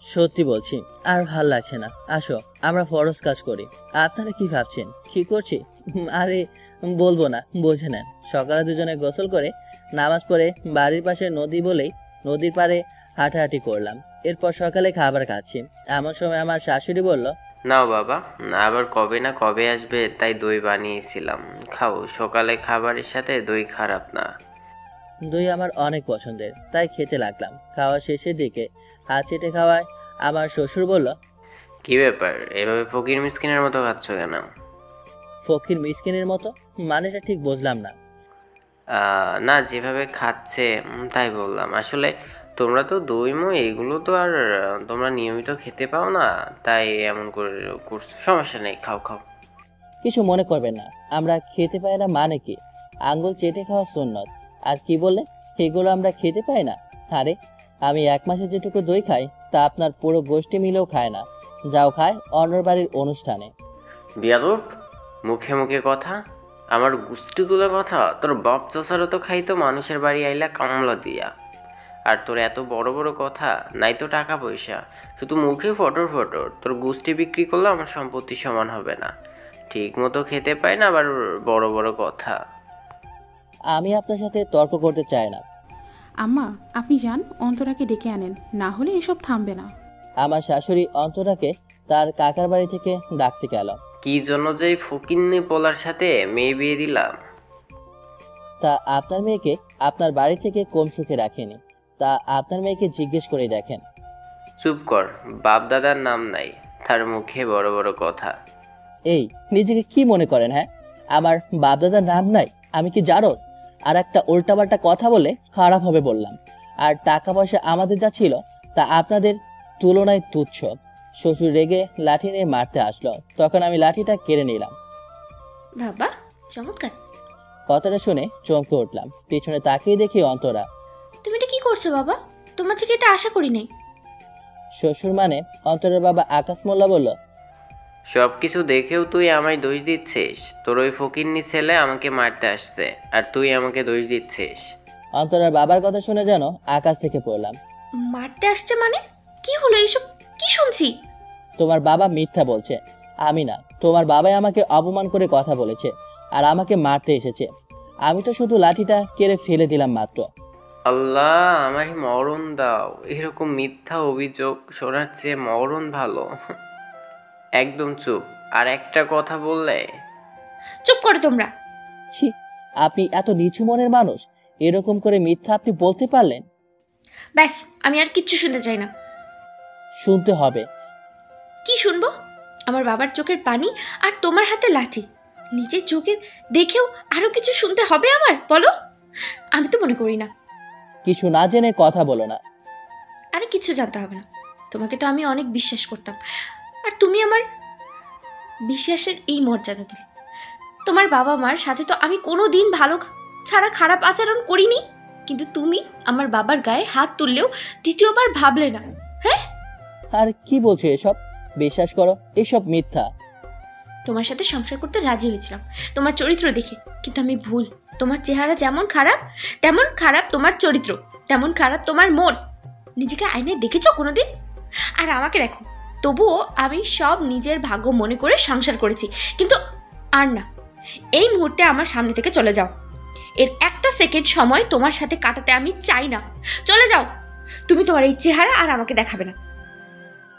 Speaker 1: সত্যি বলছি। আর ভাল লাগছে না, আসো আমরা ফরজ কাজ করি। আপনারা কি ভাবছেন কি করছি? আরে বলবো না, বুঝে নেন। সকালে দুজনে গোসল করে নামাজ পড়ে বাড়ির পাশে নদী বলেই নদীর পাড়ে হাঁটাহাঁটি করলাম। এরপর সকালে খাবার খাচ্ছি। এমন সময় আমার শাশুড়ি বলল,
Speaker 4: নাও বাবা, আবার কবে না কবে আসবে, তাই দই বানিয়েছিলাম, খাও। সকালে খাবারের সাথে দই খারাপ না।
Speaker 1: দই আমার অনেক পছন্দের, তাই খেতে লাগলাম। খাওয়া শেষের দিকে হাত চেটে খাওয়ায় আমার শ্বশুর বলল,
Speaker 4: কি ব্যাপার, এভাবে ফকির মিসকিনের মতো খাচ্ছ কেন?
Speaker 1: ফকির মিসকিনের মতো মানেটা ঠিক বুঝলাম না।
Speaker 4: না, যেভাবে খাচ্ছে তাই বললাম। আসলে তোমরা তো দই মই এগুলো তো আর তোমরা নিয়মিত খেতে পাও না, তাই এমন করে করছো। সমস্যা নেই, খাও খাও।
Speaker 1: কিছু মনে করবেন না, আমরা খেতে পাই না মানে কি? আঙ্গুল চেটে খাওয়া সুন্নত। আর কি বললে, এগুলো আমরা খেতে পাই না? আরে আমি 1 মাসে যেটুকু দই খাই তা আপনার পুরো গোষ্ঠী মিলেও খায় না, যাও খায় অন্যর বাড়ির অনুষ্ঠানে।
Speaker 4: বিয়াদব, মুখে মুখে কথা, আমার গোষ্ঠীগুলো কথা। তোর বাপ চাচারও তো খাইতো মানুষের বাড়ি আইলা কামলা দিয়া। আর তোর এত বড় বড় কথা, নাই তো টাকা পয়সা, শুধু মুখে ফটর ফটর। তোর গোষ্ঠী বিক্রি করলে আমার সম্পত্তি সমান হবে না। ঠিক মতো খেতে পাই না, আবার বড় বড় কথা।
Speaker 1: আমি আপনার সাথে তর্ক করতে চাই না।
Speaker 6: আম্মা, আপনি যান, অন্তরাকে ডেকে আনেন, না হলে এসব থামবে না।
Speaker 1: আমার শাশুড়ি অন্তরাকে তার কাকার বাড়ি থেকে ডাকতে গেল।
Speaker 4: কি জন্য যে ফকিন্নি পোলার সাথে মেয়ে বিয়ে দিলাম?
Speaker 1: তা আপনার মেয়েকে আপনার বাড়ি থেকে কম সুখে রাখেনি, তা আপনার মেয়েকে জিজ্ঞেস করে দেখেন।
Speaker 4: চুপ কর, বাপ দাদার নাম নাই, তার মুখে বড় বড় কথা।
Speaker 1: এই নিজেকে কি মনে করেন? হ্যাঁ, আমার বাপদাদার নাম নাই? আমি কি জারজ? আর একটা উল্টাপাল্টা কথা বলে খারাপ হবে বললাম। আর টাকা পয়সা আমাদের যা ছিল তা আপনাদের তুলনায় তুচ্ছ। শ্বশুর রেগে লাঠি নিয়ে মারতে আসলো, তখন আমি লাঠিটা কেড়ে নিলাম।
Speaker 5: বাবা চমৎকার।
Speaker 1: কথাটা শুনে চমকে উঠলাম, পিছনে তাকিয়ে দেখি অন্তরা।
Speaker 5: তুমি এটা কি করছো বাবা? তোমার থেকে এটা আশা করি নাই।
Speaker 1: শ্বশুর মানে অন্তরের বাবা আকাশ মোল্লা বলল,
Speaker 4: সব কিছু দেখেও তুই আমায় দোষ দিচ্ছিস? তোর ওই ফকিন্নি ছেলে আমাকে মারতে আসছে আর তুই আমাকে দোষ দিচ্ছিস?
Speaker 1: অন্তরার বাবার কথা শুনে যেন আকাশ থেকে পড়লাম।
Speaker 5: মারতে আসছে মানে? কি হলো এইসব? কি শুনছি?
Speaker 1: তোমার বাবা মিথ্যা বলছে, আমি না। তোমার বাবাই আমাকে অপমান করে কথা বলেছে আর আমাকে মারতে এসেছে। আমি তো শুধু লাঠিটা কেড়ে ফেলে দিলাম মাত্র।
Speaker 4: আল্লাহ, আমায় মরণ দাও। এরকম মিথ্যা অভিযোগ শোনার চেয়ে মরণ ভালো। একদম চুপ। আর একটা কথা বললে?
Speaker 5: চুপ করো তোমরা।
Speaker 1: ছি, আপনি এত নিচু মনের মানুষ, এরকম করে মিথ্যা আপনি বলতে পারলেন?
Speaker 5: ব্যাস, আমি আর কিচ্ছু শুনতে চাই না।
Speaker 1: শুনতে হবে।
Speaker 5: কি শুনবো? আমার বাবার চোখের পানি আর তোমার হাতে লাঠি। নিজের চোখে দেখেও আরো কিছু শুনতে হবে আমার? বলো। আমি তো মনে করি না।
Speaker 1: কিছু না জেনে কথা বলো না।
Speaker 5: আরে কিছু জানতে হবে না। তোমাকে তো আমি অনেক বিশ্বাস করতাম, আর তুমি আমার বিশ্বাসের এই মর্যাদা দিলে। তোমার বাবা মার সাথে তো আমি কোনো দিন ভালো ছাড়া খারাপ আচরণ করিনি, কিন্তু তুমি আমার বাবার গায়ে হাত তুললেও দ্বিতীয়বার ভাবলে না। হ্যাঁ,
Speaker 1: আর কি বলছো এসব? বিশ্বাস করো, এসব মিথ্যা।
Speaker 5: তোমার সাথে সংসার করতে রাজি হয়েছিলাম তোমার চরিত্র দেখে, কিন্তু আমি ভুল। তোমার চেহারা যেমন খারাপ তেমন খারাপ তোমার চরিত্র, তেমন খারাপ তোমার মন। নিজেকে আয়নায় দেখেছো কোনোদিন? আর আমাকে দেখো, তবুও আমি সব নিজের ভাগ্য মনে করে সংসার করেছি। কিন্তু আর না, এই মুহূর্তে আমার সামনে থেকে চলে যাও। এর একটা সেকেন্ড সময় তোমার সাথে কাটাতে আমি চাই না। চলে যাও। তুমি তোমার এই চেহারা আর আমাকে দেখাবে না।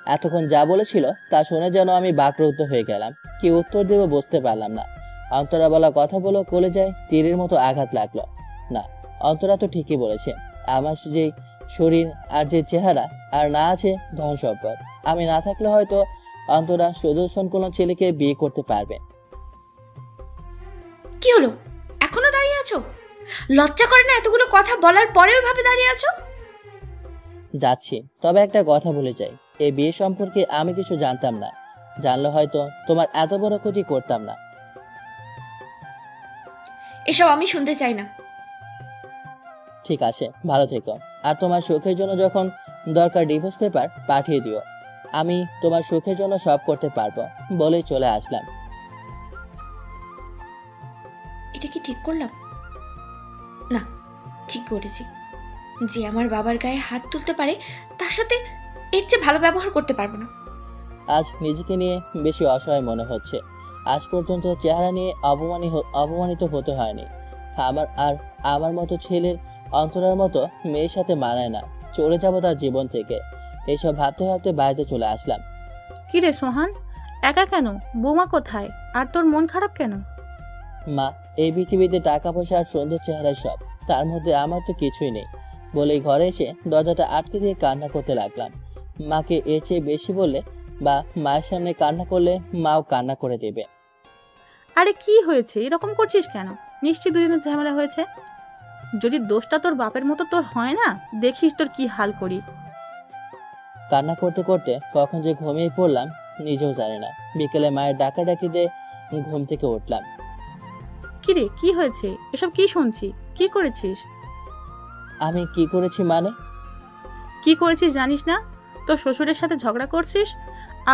Speaker 1: এতক্ষণ যা বলেছিল তা শুনে যেন আমি বাকরুদ্ধ হয়ে গেলাম। কি উত্তর দেবো বুঝতে পারলাম না। অন্তরা বলা কথাগুলো কলেজায় তীরের মতো আঘাত লাগলো। না, অন্তরা তো ঠিকই বলেছে। আমার যে শরীর আর যে চেহারা, আর না আছে ধন সম্পদ। আমি না থাকলে হয়তো অন্তরা সুদর্শন কোনো ছেলেকে বিয়ে করতে পারবে।
Speaker 5: কি হলো? এখনো দাঁড়িয়ে আছো? লজ্জা করে না এতগুলো কথা বলার পরেও ভাবে দাঁড়িয়ে আছো?
Speaker 1: যাচ্ছি, তবে একটা কথা বলে যাই। এই বিয়ে সম্পর্কে আমি কিছু জানতাম না। জানলে হয়তো তোমার এত বড় ক্ষতি করতাম না।
Speaker 5: এসব আমি শুনতে চাই না।
Speaker 1: ঠিক আছে, ভালো থেকো। আর তোমার সুখের জন্য যখন দরকার ডিভোর্স পেপার পাঠিয়ে দিও। আমি তোমার সুখের জন্য সব করতে পারবো বলেই চলে আসলাম।
Speaker 5: এটা কি ঠিক করলাম? না, ঠিক করেছি। যে আমার বাবার গায়ে হাত তুলতে পারে তার সাথে এর চেয়ে ভালো ব্যবহার করতে পারবো না।
Speaker 1: আজ নিজেকে নিয়ে বেশি অসহায় মনে হচ্ছে। আজ পর্যন্ত চেহারা নিয়ে অপমানিত হতে হয়নি। আমার মতো ছেলের অন্তরার মতো মেয়ের সাথে মানায় না। চলে যাবো তার জীবন থেকে। এইসব ভাবতে ভাবতে বাড়িতে চলে আসলাম।
Speaker 2: কি রে সোহান, একা কেন? বৌমা কোথায়? আর তোর মন খারাপ কেন?
Speaker 1: মা, এই পৃথিবীতে টাকা পয়সা আর সুন্দর চেহারাই সব, তার মধ্যে আমার তো কিছুই নেই বলেই ঘরে এসে দরজাটা আটকে দিয়ে কান্না করতে লাগলাম। মাকে এর চেয়ে বেশি বললে বা মায়ের সামনে কান্না করলে মাও কান্না করে দেবে।
Speaker 2: আরে কি হয়েছে? এরকম করছিস কেন? নিশ্চয়ই দুদিনের ঝামেলা হয়েছে। যদি দোষটা তোর বাপের মতো তোর হয় না, দেখিস তোর কি হাল করি।
Speaker 1: কান্না করতে করতে কখন যে ঘুমিয়ে পড়লাম নিজেও জানি না। বিকেলে মায়ের ডাকাডাকি দিয়ে ঘুম থেকে উঠলাম।
Speaker 2: কি রে, কি হয়েছে? এসব কি শুনছি? কি করেছিস?
Speaker 1: আমি কি করেছি মানে?
Speaker 2: কি করেছিস জানিস না? তোর শ্বশুরের সাথে ঝগড়া করছিস,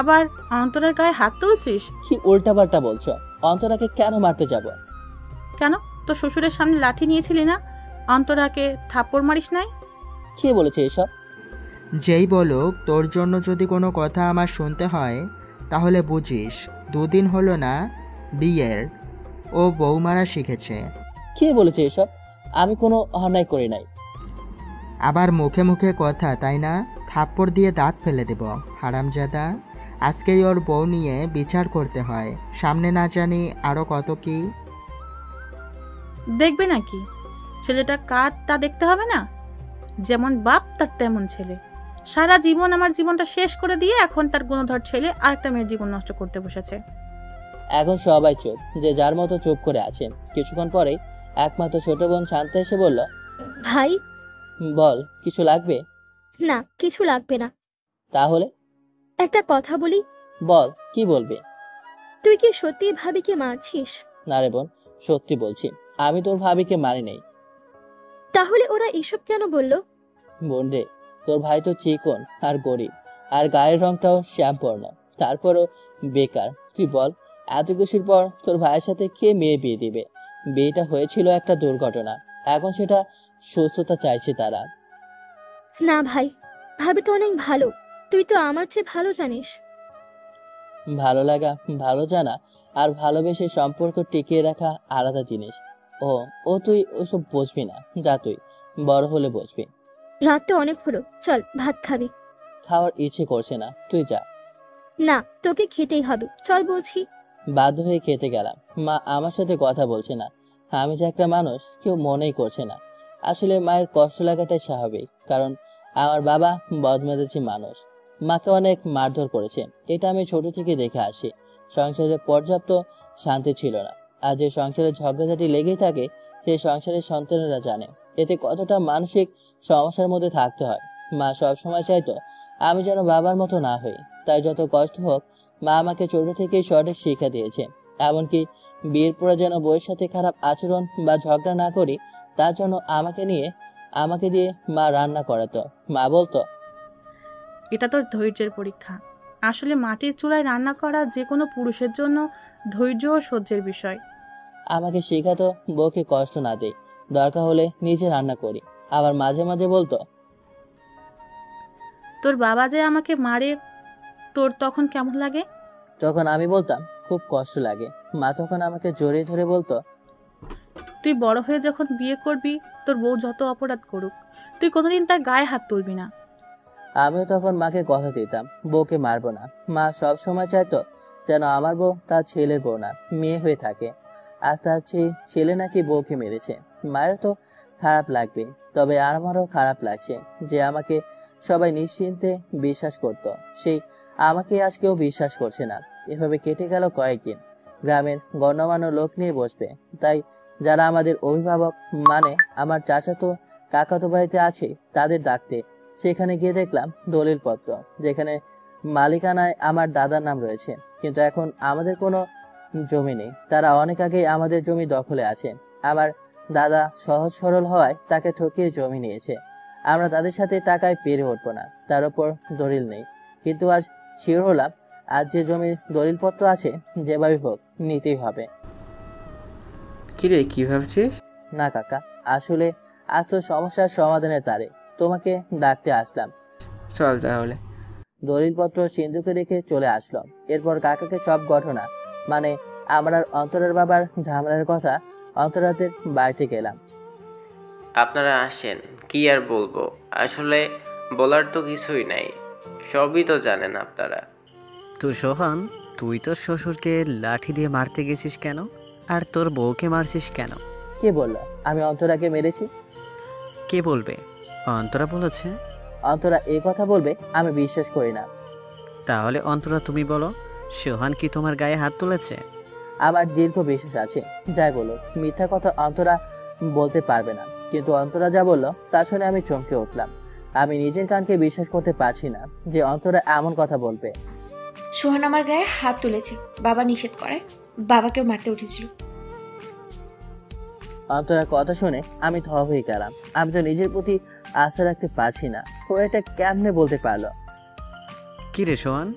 Speaker 2: আবার অন্তরের গায়ে হাত তুলছিস।
Speaker 1: কি উল্টাপাল্টা বলছো? অন্তরাকে কেন মারতে যাব?
Speaker 2: কেন? তোর শ্বশুরের সামনে লাঠি নিয়েছিলি না? অন্তরাকে থাপ্পড় মারিস নাই?
Speaker 1: কে বলেছে এসব?
Speaker 3: যেই বলুক, তোর জন্য যদি কোনো কথা আমার শুনতে হয় তাহলে বুঝিস 2 দিন হলো না বিয়ের, ও বৌমারা শিখেছে।
Speaker 1: কে বলেছে এসব? আমি কোনো অন্যায় করি নাই।
Speaker 3: আবার মুখে মুখে কথা, তাই না? থাপ্পড় দিয়ে দাঁত ফেলে দেব হারামজাদা। আজকেই ওর বউ নিয়ে বিচার করতে হয়, সামনে না জানি আরও কত কি।
Speaker 2: দেখবে নাকি? ছেলেটা কার তা দেখতে হবে না? যেমন বাপ তার তেমন ছেলে। সারা জীবন আমার জীবনটা শেষ করে দিয়ে এখন তার গুণধর ছেলে আরেকটা মেয়ের জীবন নষ্ট করতে বসেছে।
Speaker 1: এখন সবাই চুপ, যে যার মতো চুপ করে আছে। কিছুক্ষণ পরেই একমাত্র ছোট বোন শান্ত এসে বলল,
Speaker 10: ভাই,
Speaker 1: বল, কিছু লাগবে?
Speaker 10: না কিছু লাগবে না।
Speaker 1: তাহলে
Speaker 10: একটা কথা বলি,
Speaker 1: বল, কি বলবি?
Speaker 10: তুই কি সত্যি ভাবিকে মারছিস?
Speaker 1: না রে বোন, সত্যি বলছি, আমি তোর ভাবিকে মারি নাই।
Speaker 10: তাহলে ওরা এসব কেন বললো?
Speaker 1: বোন রে, তোর ভাই তো চিকন আর গরিব, আর গায়ের রংটাও শ্যামবর্ণ, তারপরও বেকার। তুই বল, এত কিছুর পর তোর ভাইয়ের সাথে কে মেয়ে বিয়ে দিবে? বিয়েটা হয়েছিল একটা দুর্ঘটনা, এখন সেটা সুস্থতা চাইছে তারা।
Speaker 10: না ভাই, ভাবি তো অনেক ভালো, তুই তো আমার চেয়ে ভালো জানিস।
Speaker 1: ভালো লাগা, ভালো জানা আর ভালোবেসে সম্পর্ক টিকিয়ে রাখা আলাদা জিনিস। ও ও তুই ওসব বুঝবি না, যা তুই বড় হলে বুঝবি।
Speaker 10: রাত তো অনেক হলো, চল ভাত খাবি।
Speaker 1: খাওয়ার ইচ্ছে করছে না, তুই যা।
Speaker 10: না, তোকে খেতেই হবে, চল বলছি।
Speaker 1: বাধ্য হয়ে খেতে গেলাম। মা আমার সাথে কথা বলছে না। আমি যে একটা মানুষ কেউ মনেই করছে না। আসলে মায়ের কষ্ট লাগাটাই স্বাভাবিক, কারণ আমার বাবা বদমেজাজি মানুষ। মাকে অনেক মারধর করেছে, এটা আমি ছোট থেকে দেখে আসি। সংসারে পর্যাপ্ত শান্তি ছিল না, আর যে সংসারে ঝগড়াঝাটি লেগেই থাকে সে সংসারের সন্তানেরা জানে এতে কতটা মানসিক সমস্যার মধ্যে থাকতে হয়। মা সবসময় চাইতো আমি যেন বাবার মতো না হই, তাই যত কষ্ট হোক মা আমাকে ছোট থেকেই সঠিক শিক্ষা দিয়েছে। এমনকি বিয়ের পরে যেন বউয়ের সাথে খারাপ আচরণ বা ঝগড়া না করি, তার জন্য আমাকে দিয়ে মা রান্না করাতো। মা বলতো,
Speaker 2: এটা তোর ধৈর্যের পরীক্ষা। আসলে মাটির চুলায় রান্না করা যে কোনো পুরুষের জন্য ধৈর্য ও সহ্যের বিষয়।
Speaker 1: আমাকে শেখাতো বউকে কষ্ট না দেই, দরকার হলে নিজে রান্না করি। আবার মাঝে মাঝে বলতো,
Speaker 2: তোর বাবা যে আমাকে মারে, তোর তখন কেমন লাগে?
Speaker 1: তখন আমি বলতাম খুব কষ্ট লাগে। মা তখন আমাকে জড়িয়ে ধরে বলতো,
Speaker 2: তুই বড় হয়ে যখন বিয়ে করবি, তোর বউ যত অপরাধ করুক, তুই কোনোদিন তার গায়ে হাত তুলবি না।
Speaker 1: আমিও তখন মাকে কথা দিতাম বউকে মারবো না। মা সব সময় চাইতো যেন আমার বউ তার ছেলের বউ না, মেয়ে হয়ে থাকে। আর তার ছেলে নাকি বউকে মেরেছে। মায়ের তো খারাপ লাগবে, তবে আমারও খারাপ লাগছে যে আমাকে সবাই নিশ্চিন্তে বিশ্বাস করত, সেই আমাকে আজ কেউ বিশ্বাস করছে না। এভাবে কেটে গেল কয়েকদিন। গ্রামের গণ্যমান্য লোক নিয়ে বসবে, তাই যারা আমাদের অভিভাবক মানে আমার চাচাতো কাকাতো বাড়িতে আছে তাদের ডাকতে। সেখানে গিয়ে দেখলাম দলিলপত্র, যেখানে মালিকানায় আমার দাদার নাম রয়েছে, কিন্তু এখন আমাদের কোনো জমি নেই। তারা অনেক আগেই আমাদের জমি দখলে আছে। আমার দাদা সহজ সরল হওয়ায় তাকে ঠকিয়ে জমি নিয়েছে। আমরা তাদের সাথে টাকায় পেরে উঠবো না, তার উপর দলিল নেই। কিন্তু আজ শিওর হলাম, আজ যে জমির দলিলপত্র আছে যেভাবে হোক নিতেই হবে।
Speaker 11: কিরে, কি ভাবছিস?
Speaker 1: না কাকা, আসলে আজ তো সমস্যার সমাধানের তারে তোমাকে ডাকতে আসলাম।
Speaker 11: চল তাহলে।
Speaker 1: দলিলপত্র সিন্ধুকে রেখে চলে আসলো। এরপর কাকাকে সব ঘটনা মানে আমার আর অন্তরের বাবার ঝামেলার কথা অন্তরাদের বাড়িতে গেলাম।
Speaker 4: আপনারা আসেন, কি আর বলবো, আসলে বলার তো কিছুই নাই, সবই তো জানেন আপনারা।
Speaker 9: তো সোহান, তুই তোর শ্বশুরকে লাঠি দিয়ে মারতে গেছিস কেন? আর তোর বউকে মারছিস কেন?
Speaker 1: কে বললো আমি অন্তরাকে মেরেছি?
Speaker 9: কে বলবে? অন্তরা বলেছে।
Speaker 1: অন্তরা এই কথা বলবে আমি বিশ্বাস করি না।
Speaker 9: তাহলে অন্তরা তুমি বলো, সোহান কি তোমার গায়ে হাত তুলেছে?
Speaker 1: আমার দীর্ঘ বিশ্বাস আছে, যাই বলো মিথ্যা কথা অন্তরা বলতে পারবে না। কিন্তু অন্তরা যা বললো তা শুনে আমি চমকে উঠলাম। আমি নিজের কানকে বিশ্বাস করতে পারছি না যে অন্তরা এমন কথা বলবে।
Speaker 5: সোহান আমার গায়ে হাত তুলেছে, বাবা নিষেধ করে, বাবাকেও মারতে উঠেছিল।
Speaker 1: অন্তরার কথা শুনে আমি থ হয়ে গেলাম। আমি তো নিজের প্রতি আস্থা রাখতে পারছি না, ও এটা কেমনে বলতে পারলো?
Speaker 9: কি রে সোহান,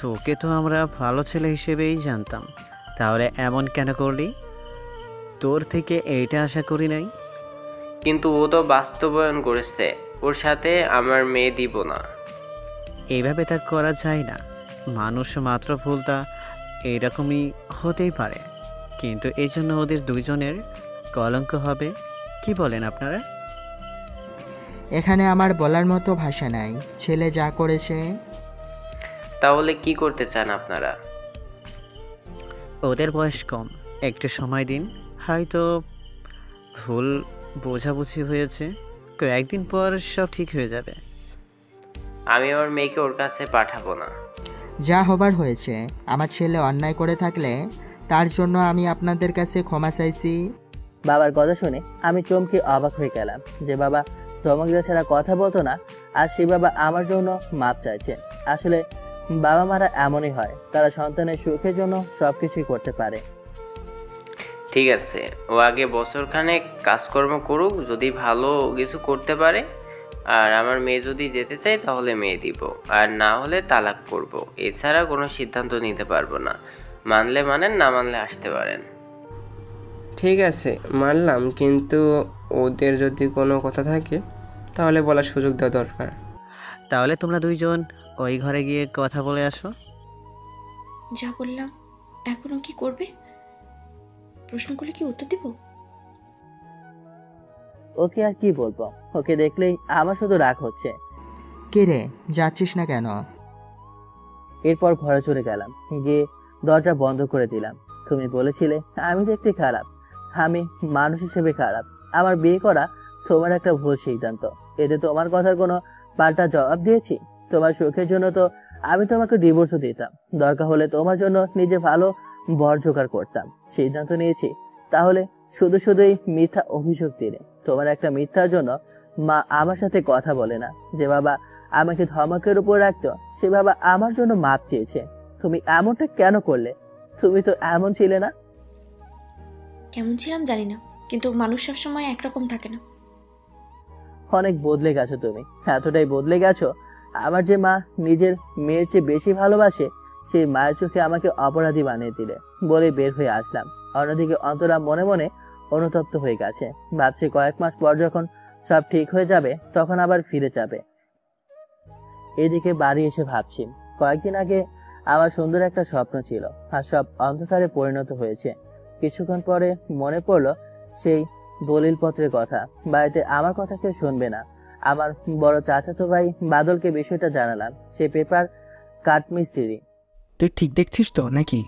Speaker 9: তোকে তো আমরা ভালো ছেলে হিসেবেই জানতাম, তাহলে এমন কেন করলি? তোর থেকে এইটা আশা করি নাই।
Speaker 4: কিন্তু ও তো বাস্তবায়ন করেছে, ওর সাথে আমার মেয়ে দিব না।
Speaker 9: এইভাবে তা করা যায় না। মানুষ মাত্র ভুলটা এইরকমই হতেই পারে, কিন্তু এই জন্য ওদের দুইজনের কলঙ্ক হবে। কি বলেন আপনারা?
Speaker 3: এখানে আমার বলার মতো ভাষা নাই। ছেলে যা করেছে।
Speaker 4: তাহলে কি করতে চান আপনারা?
Speaker 9: ওদের বয়স কম, একটু সময় দিন, হয়তো ভুল বোঝাবুঝি হয়েছে, কয়েকদিন পর সব ঠিক হয়ে যাবে।
Speaker 4: আমি আমার মেয়েকে ওর কাছে পাঠাবো না।
Speaker 3: যা হবার হয়েছে। আমার ছেলে অন্যায় করে থাকলে তার জন্য আমি আপনাদের কাছে ক্ষমা চাইছি।
Speaker 1: বাবার কথা শুনে আমি চমকে অবাক হয়ে গেলাম যে বাবা ধমক দেওয়া ছাড়া কথা বলতো না, আর সেই বাবা আমার জন্য মাপ চাইছে। আসলে বাবা মারা এমনই হয়, তারা সন্তানের সুখের জন্য সবকিছুই করতে পারে।
Speaker 4: ঠিক আছে, ও আগে বছরখানেক কাজকর্ম করুক, যদি ভালো কিছু করতে পারে আর আমার মেয়ে যদি যেতে চায় তাহলে মেয়ে দিব, আর না হলে তালাক করব। এছাড়া কোনো সিদ্ধান্ত নিতে পারবো না। মানলে মানেন, না মানলে আসতে পারেন।
Speaker 11: ঠিক আছে মানলাম, কিন্তু ওদের যদি কোনো কথা থাকে তাহলে বলার সুযোগ দেওয়া দরকার।
Speaker 9: তাহলে তোমরা দুইজন ওই ঘরে গিয়ে কথা বলে আসো।
Speaker 5: যা বললাম, এখনো কি করবে? প্রশ্নগুলো কি উত্তর দিব?
Speaker 1: ওকে আর কি বলবো, ওকে দেখলেই আমার শুধু রাগ হচ্ছে।
Speaker 3: কে রে, যাচ্ছিস না কেন?
Speaker 1: এরপর ঘরে চলে গেলাম, গিয়ে দরজা বন্ধ করে দিলাম। তুমি বলেছিলে আমি দেখতে খারাপ, আমি মানুষ হিসেবে খারাপ। আমার বিয়ে করা তোমার একটা ভুল সিদ্ধান্ত। এতে তোমার কথার কোনো পাল্টা জবাব দিয়েছি? তোমার সুখের জন্য তো আমি তোমাকে ডিভোর্সও দিতাম, দরকার হলে তোমার জন্য নিজে ভালো বর জোগাড় করতাম। সিদ্ধান্ত নিয়েছি, তাহলে শুধু শুধুই মিথ্যা অভিযোগ দিলে। তোমার একটা মিথ্যার জন্য মা আমার সাথে কথা বলে না। যে বাবা আমাকে ধমকের উপর রাখতো, সে বাবা আমার জন্য মাপ চেয়েছে। তুমি এমনটা কেন করলে? তুমি তো এমন ছিলে না।
Speaker 5: কেমন ছিলাম জানি না, কিন্তু মানুষ সবসময় একরকম থাকে না।
Speaker 1: অনেক বদলে গেছো তুমি, এতটাই বদলে গেছো, আমার যে মা নিজের মেয়ের চেয়ে বেশি ভালোবাসে, সেই মায়ের চোখে আমাকে অপরাধী বানিয়ে দিলে বলে বের হয়ে আসলাম। অন্যদিকে অন্তরা মনে মনে অনুতপ্ত হয়ে গেছে, ভাবছে কয়েক মাস পর যখন সব ঠিক হয়ে যাবে তখন আবার ফিরে যাবে। এদিকে বাড়ি এসে ভাবছি, কয়েকদিন আগে আমার সুন্দর একটা স্বপ্ন ছিল, আর সব অন্ধকারে পরিণত হয়েছে। কিছুক্ষণ পরে মনে পড়লো সেই দলিলপত্রের কথা। বাড়িতে আমার কথা কেউ শুনবে না। আমার বড় চাচাতো ভাই বাদলকে বিষয়টা জানালাম। সে পেপার কাঠমিস্ত্রি।
Speaker 12: তুই ঠিক দেখছিস তো নাকি?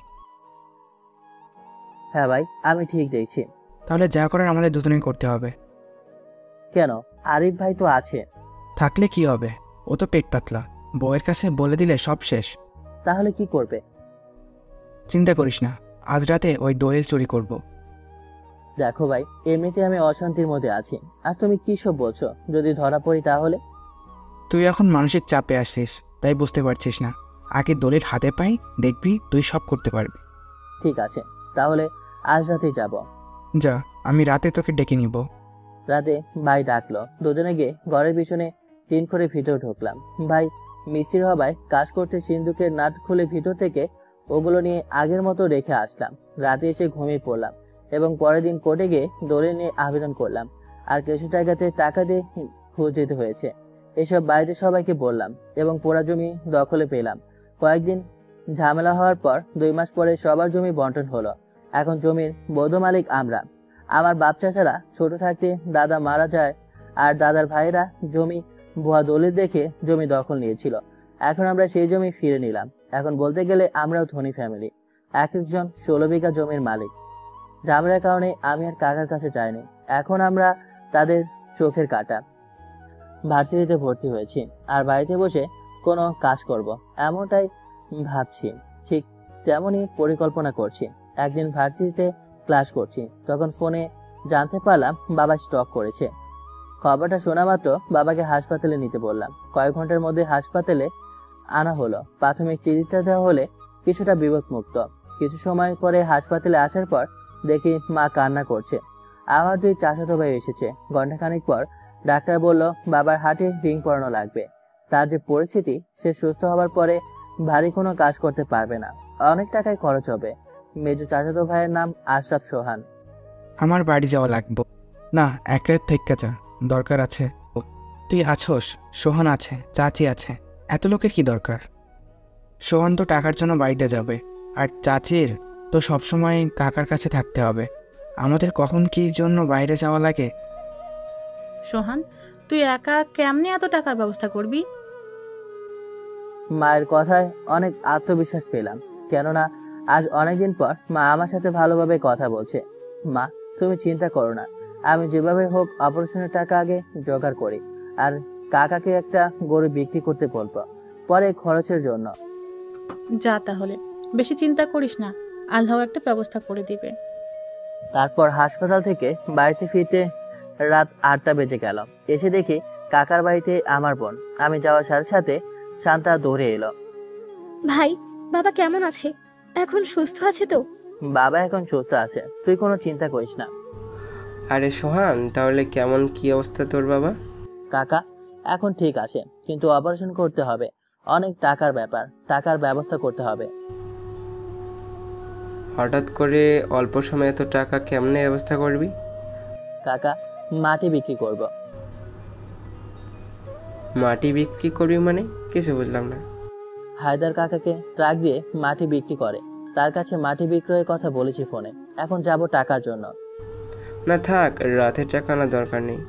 Speaker 1: হ্যাঁ ভাই, আমি ঠিক দেখছি।
Speaker 12: তাহলে যা করার আমাদের দুজনেই করতে হবে।
Speaker 1: কেন? আরিফ ভাই তো আছে।
Speaker 12: থাকলে কি হবে, ও তো পেট পাতলা, বউয়ের কাছে বলে দিলে সব শেষ।
Speaker 1: তাহলে কি করবে?
Speaker 12: চিন্তা করিস না, আজ রাতে ওই দলিল চুরি করব।
Speaker 1: দেখো ভাই, এমনিতে আমি অশান্তির মধ্যে আছি, আর তুমি কি সব বলছো? যদি ধরা পড়ি তাহলে?
Speaker 12: তুই এখন মানসিক চাপে আসিস, তাই বুঝতে পারছিস না। আগে দলিল হাতে পাই, দেখবি তুই সব করতে পারবি।
Speaker 1: ঠিক আছে, তাহলে আজ রাতেই যাব।
Speaker 12: যা, আমি রাতে তোকে ডেকে নিব।
Speaker 1: রাতে ভাই ডাকলো, দুজনে গিয়ে ঘরের পিছনে টিন করে ভিতর ঢুকলাম। ভাই মিস্ত্রি হবায় কাজ করতে সিন্দুকের নাট খুলে ভিতর থেকে ওগুলো নিয়ে আগের মতো রেখে আসলাম। রাতে এসে ঘুমিয়ে পড়লাম এবং পরের দিন কোর্টে গিয়ে দলিল নিয়ে আবেদন করলাম। আর কিছু জায়গাতে টাকা দিয়ে ঘুষ দিতে হয়েছে। এসব বাড়িতে সবাইকে বললাম এবং পোড়া জমি দখলে পেলাম। কয়েকদিন ঝামেলা হওয়ার পর 2 মাস পরে সবার জমি বন্টন হলো। এখন জমির বৌদ্ধ মালিক আমরা। আমার বাপ চাচারা ছোট থাকতে দাদা মারা যায়, আর দাদার ভাইরা জমি ভুয়া দলিল দেখে জমি দখল নিয়েছিল। এখন আমরা সেই জমি ফিরে নিলাম। এখন বলতে গেলে আমরাও ধনী ফ্যামিলি, এক একজন 16 বিঘা জমির মালিক। ঝামেলার কারণে আমি আর কাকার কাছে যাইনি। এখন আমরা তাদের চোখের কাটা। ভার্সিটিতে ভর্তি হয়েছি আর বাড়িতে বসে কোনো কাজ করব, এমনটাই ভাবছি। ঠিক তেমনই পরিকল্পনা করছি। একদিন ভার্সিটিতে ক্লাস করছি, তখন ফোনে জানতে পারলাম বাবা স্ট্রোক করেছে। খবরটা শোনা মাত্র বাবাকে হাসপাতালে নিতে বললাম। কয়েক ঘন্টার মধ্যে হাসপাতালে আনা হলো। প্রাথমিক চিকিৎসা দেওয়া হলে কিছুটা বিপদমুক্ত। কিছু সময় পরে হাসপাতালে আসার পর দেখি মা কান্না করছে। আমার 2 চাচাতো ভাই এসেছে। ঘন্টাখানিক পর ডাক্তার বলল বাবার হার্টে রিং পরানো লাগবে। তার যে পরিস্থিতি, সে সুস্থ হবার পরে ভারী কোনো কাজ করতে পারবে না, অনেক টাকায় খরচ হবে। মেজো চাচাতো ভাইয়ের নাম আশরাফ সোহান।
Speaker 12: আমার বাড়ি যাওয়া লাগবে না, এক রাত থেকে যা, দরকার আছে। তুই আছোস, সোহান আছে, চাচি আছে, এত লোকের কি দরকার? সোহান তো টাকার জন্য বাড়িতে যাবে, আর চাচির তো সবসময় কাকার কাছে থাকতে হবে। আমাদের কখন কি জন্য বাইরে যাওয়া লাগে?
Speaker 2: সোহান, তুই একা কেমনে এত টাকার ব্যবস্থা করবি?
Speaker 1: মায়ের কথায় অনেক আত্মবিশ্বাস পেলাম, কেননা আজ অনেকদিন পর মা আমার সাথে ভালোভাবে কথা বলছে। মা, তুমি চিন্তা করো না, আমি যেভাবে হোক অপারেশনের টাকা আগে জোগাড় করি, আর কাকাকে একটা গরু বিক্রি করতে বলবো পরে খরচের জন্য।
Speaker 2: যা তাহলে, বেশি চিন্তা করিস না, আল্লাহ একটা ব্যবস্থা করে দিবে।
Speaker 1: তারপর হাসপাতাল থেকে বাড়িতে ফিরতে রাত 8টা বেজে গেল। এসে দেখি কাকার বাড়িতে আমার বোন। আমি যাওয়ার সাথে সাথে শান্তা দৌড়ে এলো।
Speaker 10: ভাই, বাবা কেমন আছে? এখন সুস্থ আছে তো?
Speaker 1: বাবা এখন সুস্থ আছে, তুই কোনো চিন্তা করিস না।
Speaker 11: আরে সোহান, তাহলে কেমন কি অবস্থা তোর বাবা?
Speaker 1: কাকা এখন ঠিক আছে, কিন্তু অপারেশন করতে হবে, অনেক টাকার ব্যাপার, টাকার ব্যবস্থা করতে হবে।
Speaker 11: হঠাৎ করে অল্প সময়ে এত টাকা কেমনে ব্যবস্থা করবি?
Speaker 1: কাকা মাটি বিক্রি করব।
Speaker 11: মাটি বিক্রি করবি মানে? কিছু বুঝলাম না।
Speaker 1: হায়দার কাকাকে ট্রাক দিয়ে মাটি বিক্রি করে, তার কাছে মাটি বিক্রয়ের কথা বলেছি ফোনে। এখন যাব টাকার জন্য।
Speaker 11: না থাক, রাতে টাকা আনার দরকার নেই,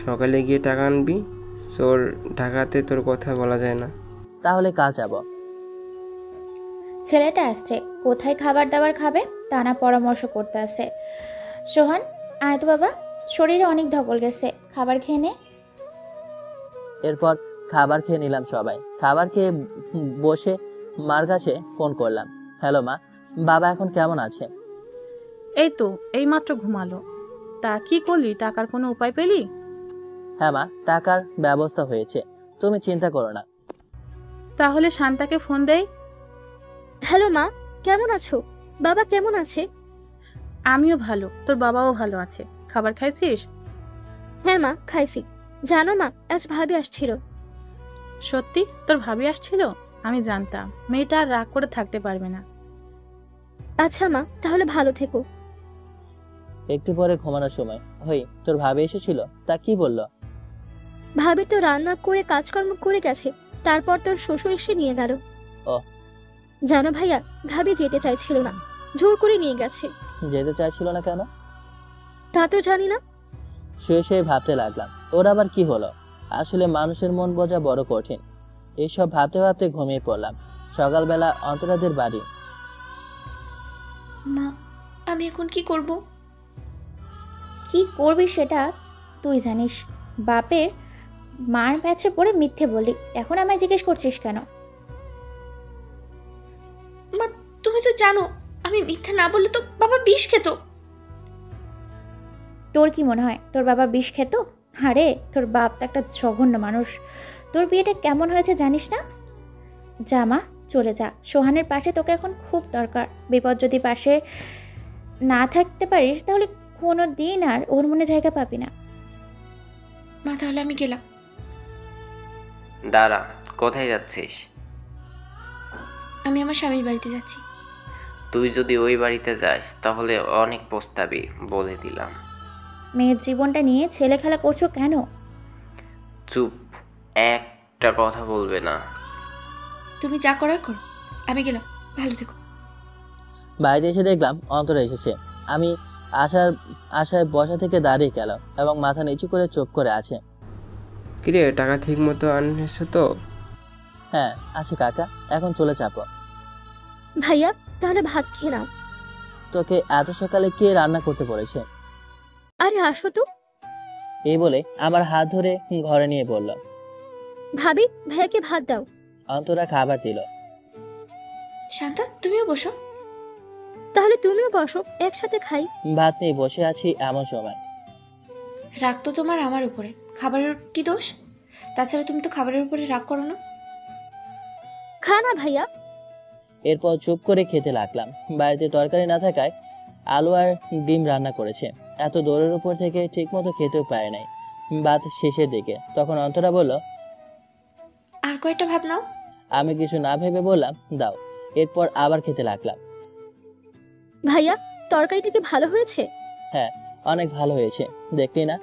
Speaker 11: সকালে গিয়ে টাকা আনবি। চোর ঢাকাতে তোর কথা বলা যায় না।
Speaker 1: তাহলে কাল যাব।
Speaker 13: ছেলেটা আসছে, কোথায় খাবার দাবার খাবে তা না পরামর্শ করতে আসে। সোহান, আয় তো বাবা, শরীরে অনেক ধকল গেছে, খাবার খেয়ে নে।
Speaker 1: এরপর খাবার খেয়ে নিলাম সবাই। খাবার খেয়ে বসে মার কাছে ফোন করলাম। হ্যালো মা, বাবা এখন কেমন আছে?
Speaker 2: এই তো এইমাত্র ঘুমালো। তা কি করলি? টাকার কোনো উপায় পেলি?
Speaker 1: হ্যাঁ মা, টাকার ব্যবস্থা হয়েছে, তুমি চিন্তা করো না।
Speaker 2: তাহলে শান্তাকে ফোন দেই।
Speaker 10: হ্যালো মা, কেমন আছো? বাবা কেমন আছে?
Speaker 2: আমিও ভালো, তোর বাবাও ভালো আছে। খাবার খাইছিস?
Speaker 10: হ্যাঁ মা, খাইছি। জানো মা, আজ ভাবি আসছিল।
Speaker 2: সত্যি? তোর ভাবি আসছিল? আমি জানতাম মেয়েটা আর রাগ করে থাকতে পারবে না।
Speaker 10: আচ্ছা মা, তাহলে ভালো থেকো।
Speaker 1: একটু পরে ঘুমানোর সময় হই তোর ভাবি এসেছিল, তা কি বললো?
Speaker 10: ভাবি তো রান্না করে কাজকর্ম করে গেছে, তারপর তোর শ্বশুর এসে নিয়ে গেল।
Speaker 1: ও
Speaker 10: জানো ভাইয়া, ভাবি যেতে চাইছিল না, জোর করে নিয়ে গেছে।
Speaker 1: যেতে চাইছিল না কেন?
Speaker 10: তা তো জানি না।
Speaker 1: শুয়ে শুয়ে ভাবতে লাগলাম, ওর আবার কি হলো? আসলে মানুষের মন বোঝা বড় কঠিন। এইসব ভাবতে ভাবতে ঘুমিয়ে পড়লাম। সকালবেলা অন্তরাদের বাড়ি।
Speaker 5: মা, আমি এখন কি করব?
Speaker 13: কি করবি সেটা তুই জানিস। বাপের মার প্যাচে পড়ে মিথ্যে বলি, এখন আমায় জিজ্ঞেস করছিস কেন?
Speaker 5: মা, তুমি তো জানো আমি মিথ্যা না বললে তো বাবা বিষ খেত।
Speaker 13: তোর কি মনে হয় তোর বাবা বিষ খেত? আরে তোর বাপ তো একটা জঘন্য মানুষ। তোর বিয়েটা কেমন হয়েছে জানিস না? যা মা, চলে যা। সোহানের পাশে তোকে এখন খুব দরকার। বিপদ যদি পাশে না থাকতে পারিস তাহলে কোনো দিন আর ওর মনে জায়গা পাবি না।
Speaker 5: মা, তাহলে আমি গেলাম।
Speaker 4: দাঁড়া, কোথায় যাচ্ছিস?
Speaker 5: আমি আমার স্বামীর বাড়িতে যাচ্ছি।
Speaker 4: তুই যদি ওই বাড়িতে যাস তাহলে অনেক পস্তাবি, বলে দিলাম।
Speaker 13: মেয়ের জীবনটা নিয়ে ছেলে খেলা করছো কেন?
Speaker 4: চুপ, একটা কথা বলবে না।
Speaker 5: তুমি যা করার করো, আমি গেলাম, ভালো থেকো।
Speaker 1: বাড়িতে এসে দেখলাম অন্তরা এসেছে। আমি আশায় বসা থেকে দাঁড়িয়ে গেল এবং মাথা নিচু করে চোখ করে আছে।
Speaker 11: কিরে, টাকা ঠিক মতো আনছো তো?
Speaker 1: হ্যাঁ আছে কাকা, এখন চলে যাবো।
Speaker 10: ভাইয়া, তাহলে ভাত খেয়ে নাও।
Speaker 1: তোকে এত সকালে কে রান্না করতে বলেছে?
Speaker 10: আরে আসো তো।
Speaker 1: এই বলে আমার হাত ধরে ঘরে নিয়ে বলল।
Speaker 10: ভাবি, ভাইয়াকে ভাত দাও।
Speaker 1: অন্তরা খাবার দিল।
Speaker 5: শান্তা, তুমিও বসো।
Speaker 10: তাহলে তুমিও বসো, একসাথে খাই।
Speaker 1: ভাত নিয়ে বসে আছি এমন সময়।
Speaker 5: রাগ তো তোমার আমার উপরে, খাবারের কি দোষ? তাছাড়া তুমি তো খাবারের উপরে রাগ করো না।
Speaker 10: খা না ভাইয়া।
Speaker 1: এরপর চুপ করে খেতে লাগলাম। বাড়িতে তরকারি না থাকায় আলু আর ডিম রান্না করেছে। এত দৌড়ের উপর থেকে ঠিক মতো খেতেও পারে নাই। ভাত শেষের দিকে তখন অন্তরা বলল,
Speaker 5: আর কয়েকটা ভাত নাও।
Speaker 1: আমি কিছু না ভেবে বললাম দাও। এরপর আবার খেতে লাগলাম।
Speaker 10: ভাইয়া, তরকারিটা কি ভালো হয়েছে?
Speaker 1: হ্যাঁ, অনেক ভালো হয়েছে, দেখলি না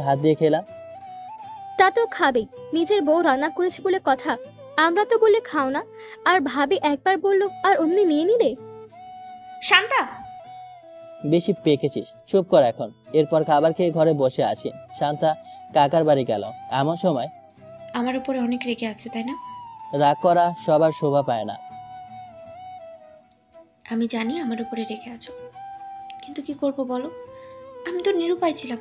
Speaker 1: ভাত দিয়ে খেলাম।
Speaker 10: তা তো খাবেই, নিজের বউ রান্না করেছে বলে কথা। আমরা তো বললে খাও না, আর ভাবি একবার বললো আর অমনি নিয়ে নিলে।
Speaker 5: শান্তা,
Speaker 1: বেশি পেকেছিস, চুপ কর এখন। এরপর খাবার খেয়ে ঘরে বসে আছি। শান্তা কাকার বাড়ি গেল এমন সময়।
Speaker 5: আমার উপরে অনেক রেগে আছো তাই না?
Speaker 1: রাগ করা সবার শোভা পায় না।
Speaker 5: আমি জানি আমার উপরে রেগে আছো, কিন্তু কি করব বলো? আমি তো নিরুপায় ছিলাম।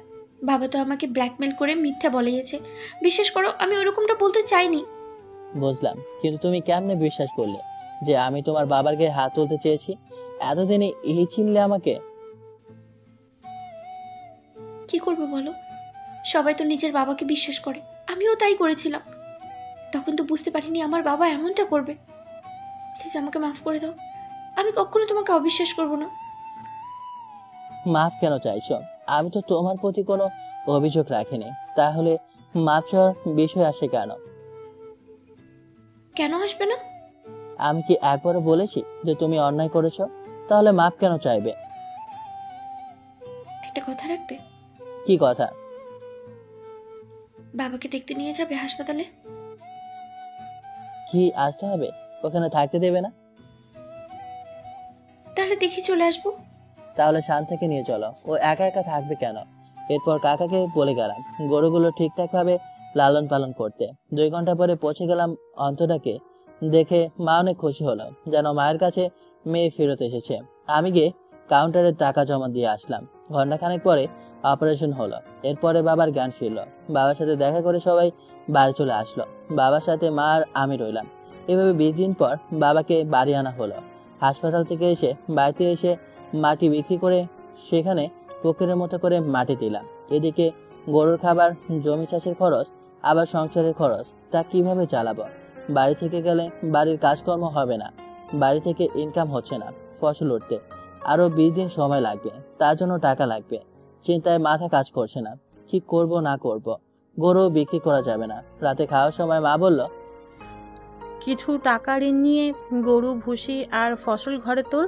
Speaker 5: বাবা তো আমাকে ব্ল্যাকমেল করে মিথ্যা বলিয়েছে। বিশ্বাস করো, আমি ওরকমটা বলতে চাইনি।
Speaker 1: বুঝলাম, কিন্তু তুমি কেমনে বিশ্বাস করলে যে আমি তোমার বাবার গায়ে হাত তুলতে চেয়েছি? এতদিনে এই চিনলে আমাকে?
Speaker 5: কি করবো বলো? সবাই তো নিজের বাবাকে বিশ্বাস করে, আমিও তাই করেছিলাম। তখন তো বুঝতে পারিনি আমার বাবা এমনটা করবে। প্লিজ আমাকে মাফ করে দাও, আমি কখনো তোমাকে অবিশ্বাস করবো না।
Speaker 1: মাপ কেন চাইছো? আমি তো তোমার প্রতি কোনো অভিযোগ রাখিনি, তাহলে মাপ চাওয়ার বিষয় আসে কেন?
Speaker 5: কেন আসবে না?
Speaker 1: আমি কি একবারও বলেছি যে তুমি অন্যায় করেছো? তাহলে মাপ কেন চাইবে?
Speaker 5: একটা কথা রাখবে?
Speaker 1: কি কথা?
Speaker 5: বাবাকে দেখতে নিয়ে যাবে হাসপাতালে?
Speaker 1: কি আসতে হবে? ওখানে থাকতে দেবে না?
Speaker 5: তাহলে দেখি চলে আসবো।
Speaker 1: তাহলে শান্তাকে নিয়ে চলো, ও একা একা থাকবে কেন? এরপর কাকাকে বলে গেলাম গরুগুলো ঠিকঠাক ভাবে লালন পালন করতে। 2 ঘন্টা পরে পৌঁছে গেলাম। অন্তটাকে দেখে মা অনেক খুশি হলো, যেন মায়ের কাছে মেয়ে ফেরত এসেছে। আমি গিয়ে কাউন্টারে টাকা জমা দিয়ে আসলাম। ঘন্টাখানেক পরে অপারেশন হলো। এরপরে বাবার জ্ঞান ফিরল। বাবার সাথে দেখা করে সবাই বাড়ি চলে আসলো। বাবার সাথে মা আর আমি রইলাম। এভাবে 20 দিন পর বাবাকে বাড়ি আনা হলো। হাসপাতাল থেকে এসে বাড়িতে এসে মাটি বিক্রি করে সেখানে পুকুরের মতো করে মাটি দিলাম। এদিকে গরুর খাবার, জমি চাষের খরচ, আবার সংসারের খরচ, তা কিভাবে চালাবো? বাড়ি থেকে গেলে বাড়ির কাজকর্ম হবে না, বাড়ি থেকে ইনকাম হচ্ছে না, ফসল উঠতে আরো 20 দিন সময় লাগবে, তার জন্য টাকা লাগবে। চিন্তায় মাথা কাজ করছে না, কি করব না করব। গরু বিক্রি করা যাবে না। রাতে খাওয়ার সময় মা বলল,
Speaker 2: কিছু টাকা ঋণ নিয়ে গরু, ভুসি আর ফসল ঘরে তোল।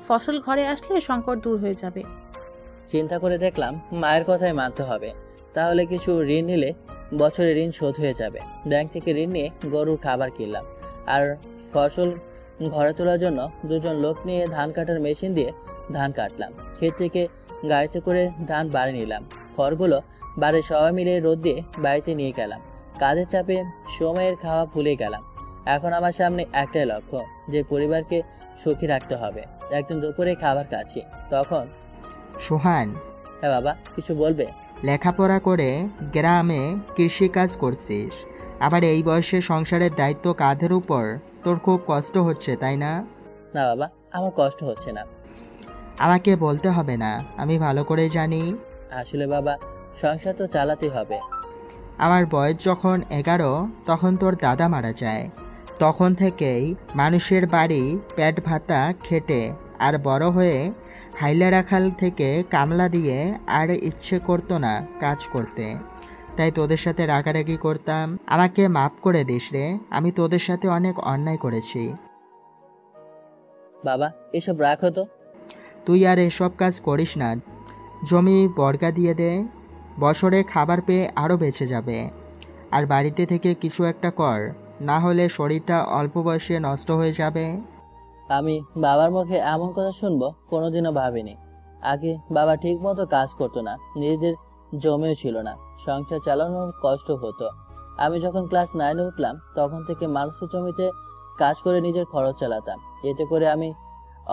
Speaker 2: ফসল ঘরে আসলে সংকট দূর হয়ে যাবে।
Speaker 1: চিন্তা করে দেখলাম মায়ের কথাই মানতে হবে। তাহলে কিছু ঋণ নিলে বছরে ঋণ শোধ হয়ে যাবে। ব্যাংক থেকে ঋণ নিয়ে গরুর খাবার কিনলাম, আর ফসল ঘরে তোলার জন্য 2 জন লোক নিয়ে ধান কাটার মেশিন দিয়ে ধান কাটলাম। ক্ষেত থেকে গাড়িতে করে ধান বাড়ি নিলাম। খড়গুলো বাড়ির সবাই মিলে রোদ দিয়ে বাড়িতে নিয়ে গেলাম। কাজের চাপে সময়ের খাওয়া ভুলে গেলাম। এখন আমার সামনে একটাই লক্ষ্য, যে পরিবারকে সুখী রাখতে হবে। একদিন দুপুরে খাবার খাচ্ছি, তখন
Speaker 3: সোহান,
Speaker 1: হ্যাঁ বাবা, কিছু বলবে?
Speaker 3: লেখাপড়া করে গ্রামে কৃষিকাজ করছিস, আবার এই বয়সে সংসারের দায়িত্ব কাঁধের উপর, তোর খুব কষ্ট হচ্ছে তাই না?
Speaker 1: না বাবা, আমার কষ্ট হচ্ছে না।
Speaker 3: আমাকে বলতে হবে না, আমি ভালো করে জানি।
Speaker 1: আসলে বাবা, সংসার তো চালাতে হবে।
Speaker 3: আমার বয়স যখন 11 তখন তোর দাদা মারা যায়। তখন থেকেই মানুষের বাড়ি পেট ভাতা খেটে আর বড় হয়ে হাইলারাখাল থেকে কামলা দিয়ে আর ইচ্ছে করতো না কাজ করতে, তাই তোদের সাথে রাগারাগি করতাম। আমাকে মাফ করে দিস রে, আমি তোদের সাথে অনেক অন্যায় করেছি।
Speaker 1: বাবা, এসব রাখো তো।
Speaker 3: তুই আর এসব কাজ করিস না, জমি বর্গা দিয়ে দে, বছরে খাবার পেয়ে আরও বেঁচে যাবে। আর বাড়িতে থেকে কিছু একটা কর, না হলে শরীরটা অল্প বয়সে নষ্ট হয়ে যাবে।
Speaker 1: আমি বাবার মুখে এমন কথা শুনবো কোনোদিনও ভাবিনি। আগে বাবা ঠিক মতো কাজ করতো না, নিজেদের জমিও ছিল না, সংসার চালানোর কষ্ট হতো। আমি যখন ক্লাস 9-এ উঠলাম তখন থেকে মানুষের জমিতে কাজ করে নিজের খরচ চালাতাম। এতে করে আমি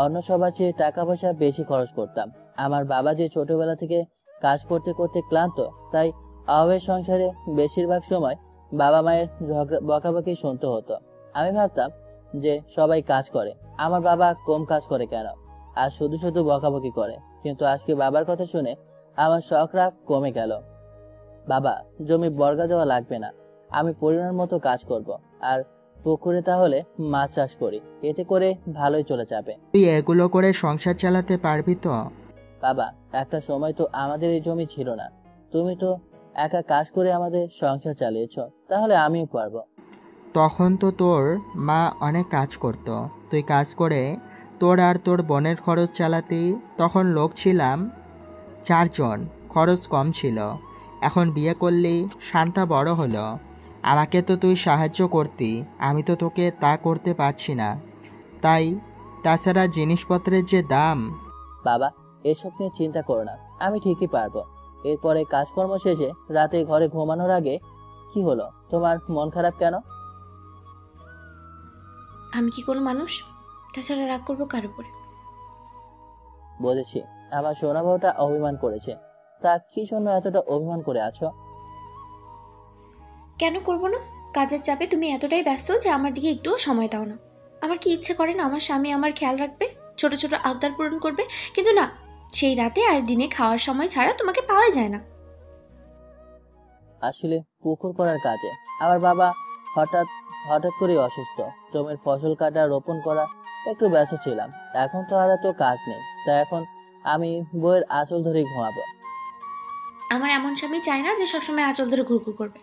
Speaker 1: অন্য সবার চেয়ে টাকা পয়সা বেশি খরচ করতাম। আমার বাবা যে ছোটবেলা থেকে কাজ করতে করতে ক্লান্ত, তাই অভাবের সংসারে বেশিরভাগ সময় বাবা মায়ের ঝগড়া বকাবকি শুনতে হতো। আমি ভাবতাম যে সবাই কাজ করে, আমার বাবা কম কাজ করে কেন, আর শুধু শুধু বকাবকি করে। কিন্তু আজকে বাবার কথা শুনে আমার শখ রাগ কমে গেল। বাবা, জমি বর্গা দেওয়া লাগবে না, আমি পরিমাণ মতো কাজ করব, আর পুকুরে তাহলে মাছ চাষ করি, এতে করে ভালোই চলে যাবে।
Speaker 3: তুই এগুলো করে সংসার চালাতে পারবি তো?
Speaker 1: বাবা, একটা সময় তো আমাদের এই জমি ছিল না, তুমি তো একা কাজ করে আমাদের সংসার চালিয়েছ, তাহলে আমিও পারবো।
Speaker 3: তখন তো তোর মা অনেক কাজ করতো, তুই কাজ করে তোর আর তোর বোনের খরচ চালাতি। তখন লোক ছিলাম 4 জন, খরচ কম ছিল। এখন বিয়ে করলি, শান্তা বড় হলো, আমাকে তো তুই সাহায্য করতি, আমি তো তোকে তা করতে পারছি না। তাই তাছাড়া জিনিসপত্রের যে দাম।
Speaker 1: বাবা, এসব নিয়ে চিন্তা করো না, আমি ঠিকই পারবো। এরপরে কাজকর্ম শেষে রাতে ঘরে ঘুমানোর আগে, কি হলো, তোমার মন খারাপ কেন?
Speaker 5: আমি কি কোনো মানুষ? তাছাড়া রাগ করবো কার উপরে?
Speaker 1: বুঝেছি, আমার সোনা বউটা অভিমান করেছে। তা কি জন্য এতটা অভিমান করে আছো?
Speaker 5: কেন করব না? কাজের চাপে তুমি এতটাই ব্যস্ত যে আমার দিকে একটুও সময় দাও না। আমার কি ইচ্ছে করে না আমার স্বামী আমার খেয়াল রাখবে, ছোট ছোট আবদার পূরণ করবে? কিন্তু না, সেই রাতে আর দিনে খাওয়ার সময় ছাড়া তোমাকে পাওয়াই যায় না।
Speaker 1: আসলে পুকুর করার কাজে আমার বাবা হঠাৎ হঠাৎ করে অসুস্থ। জমির ফসল কাটা, রোপণ করা একটু ব্যস্ত ছিলাম। এখন তো আর এত কাজ নেই, তাই এখন আমি বইয়ের আঁচল ধরেই ঘুমাবো।
Speaker 5: আমার এমন স্বামী চাই না যে সবসময় আঁচল ধরে ঘুরঘুর করবে।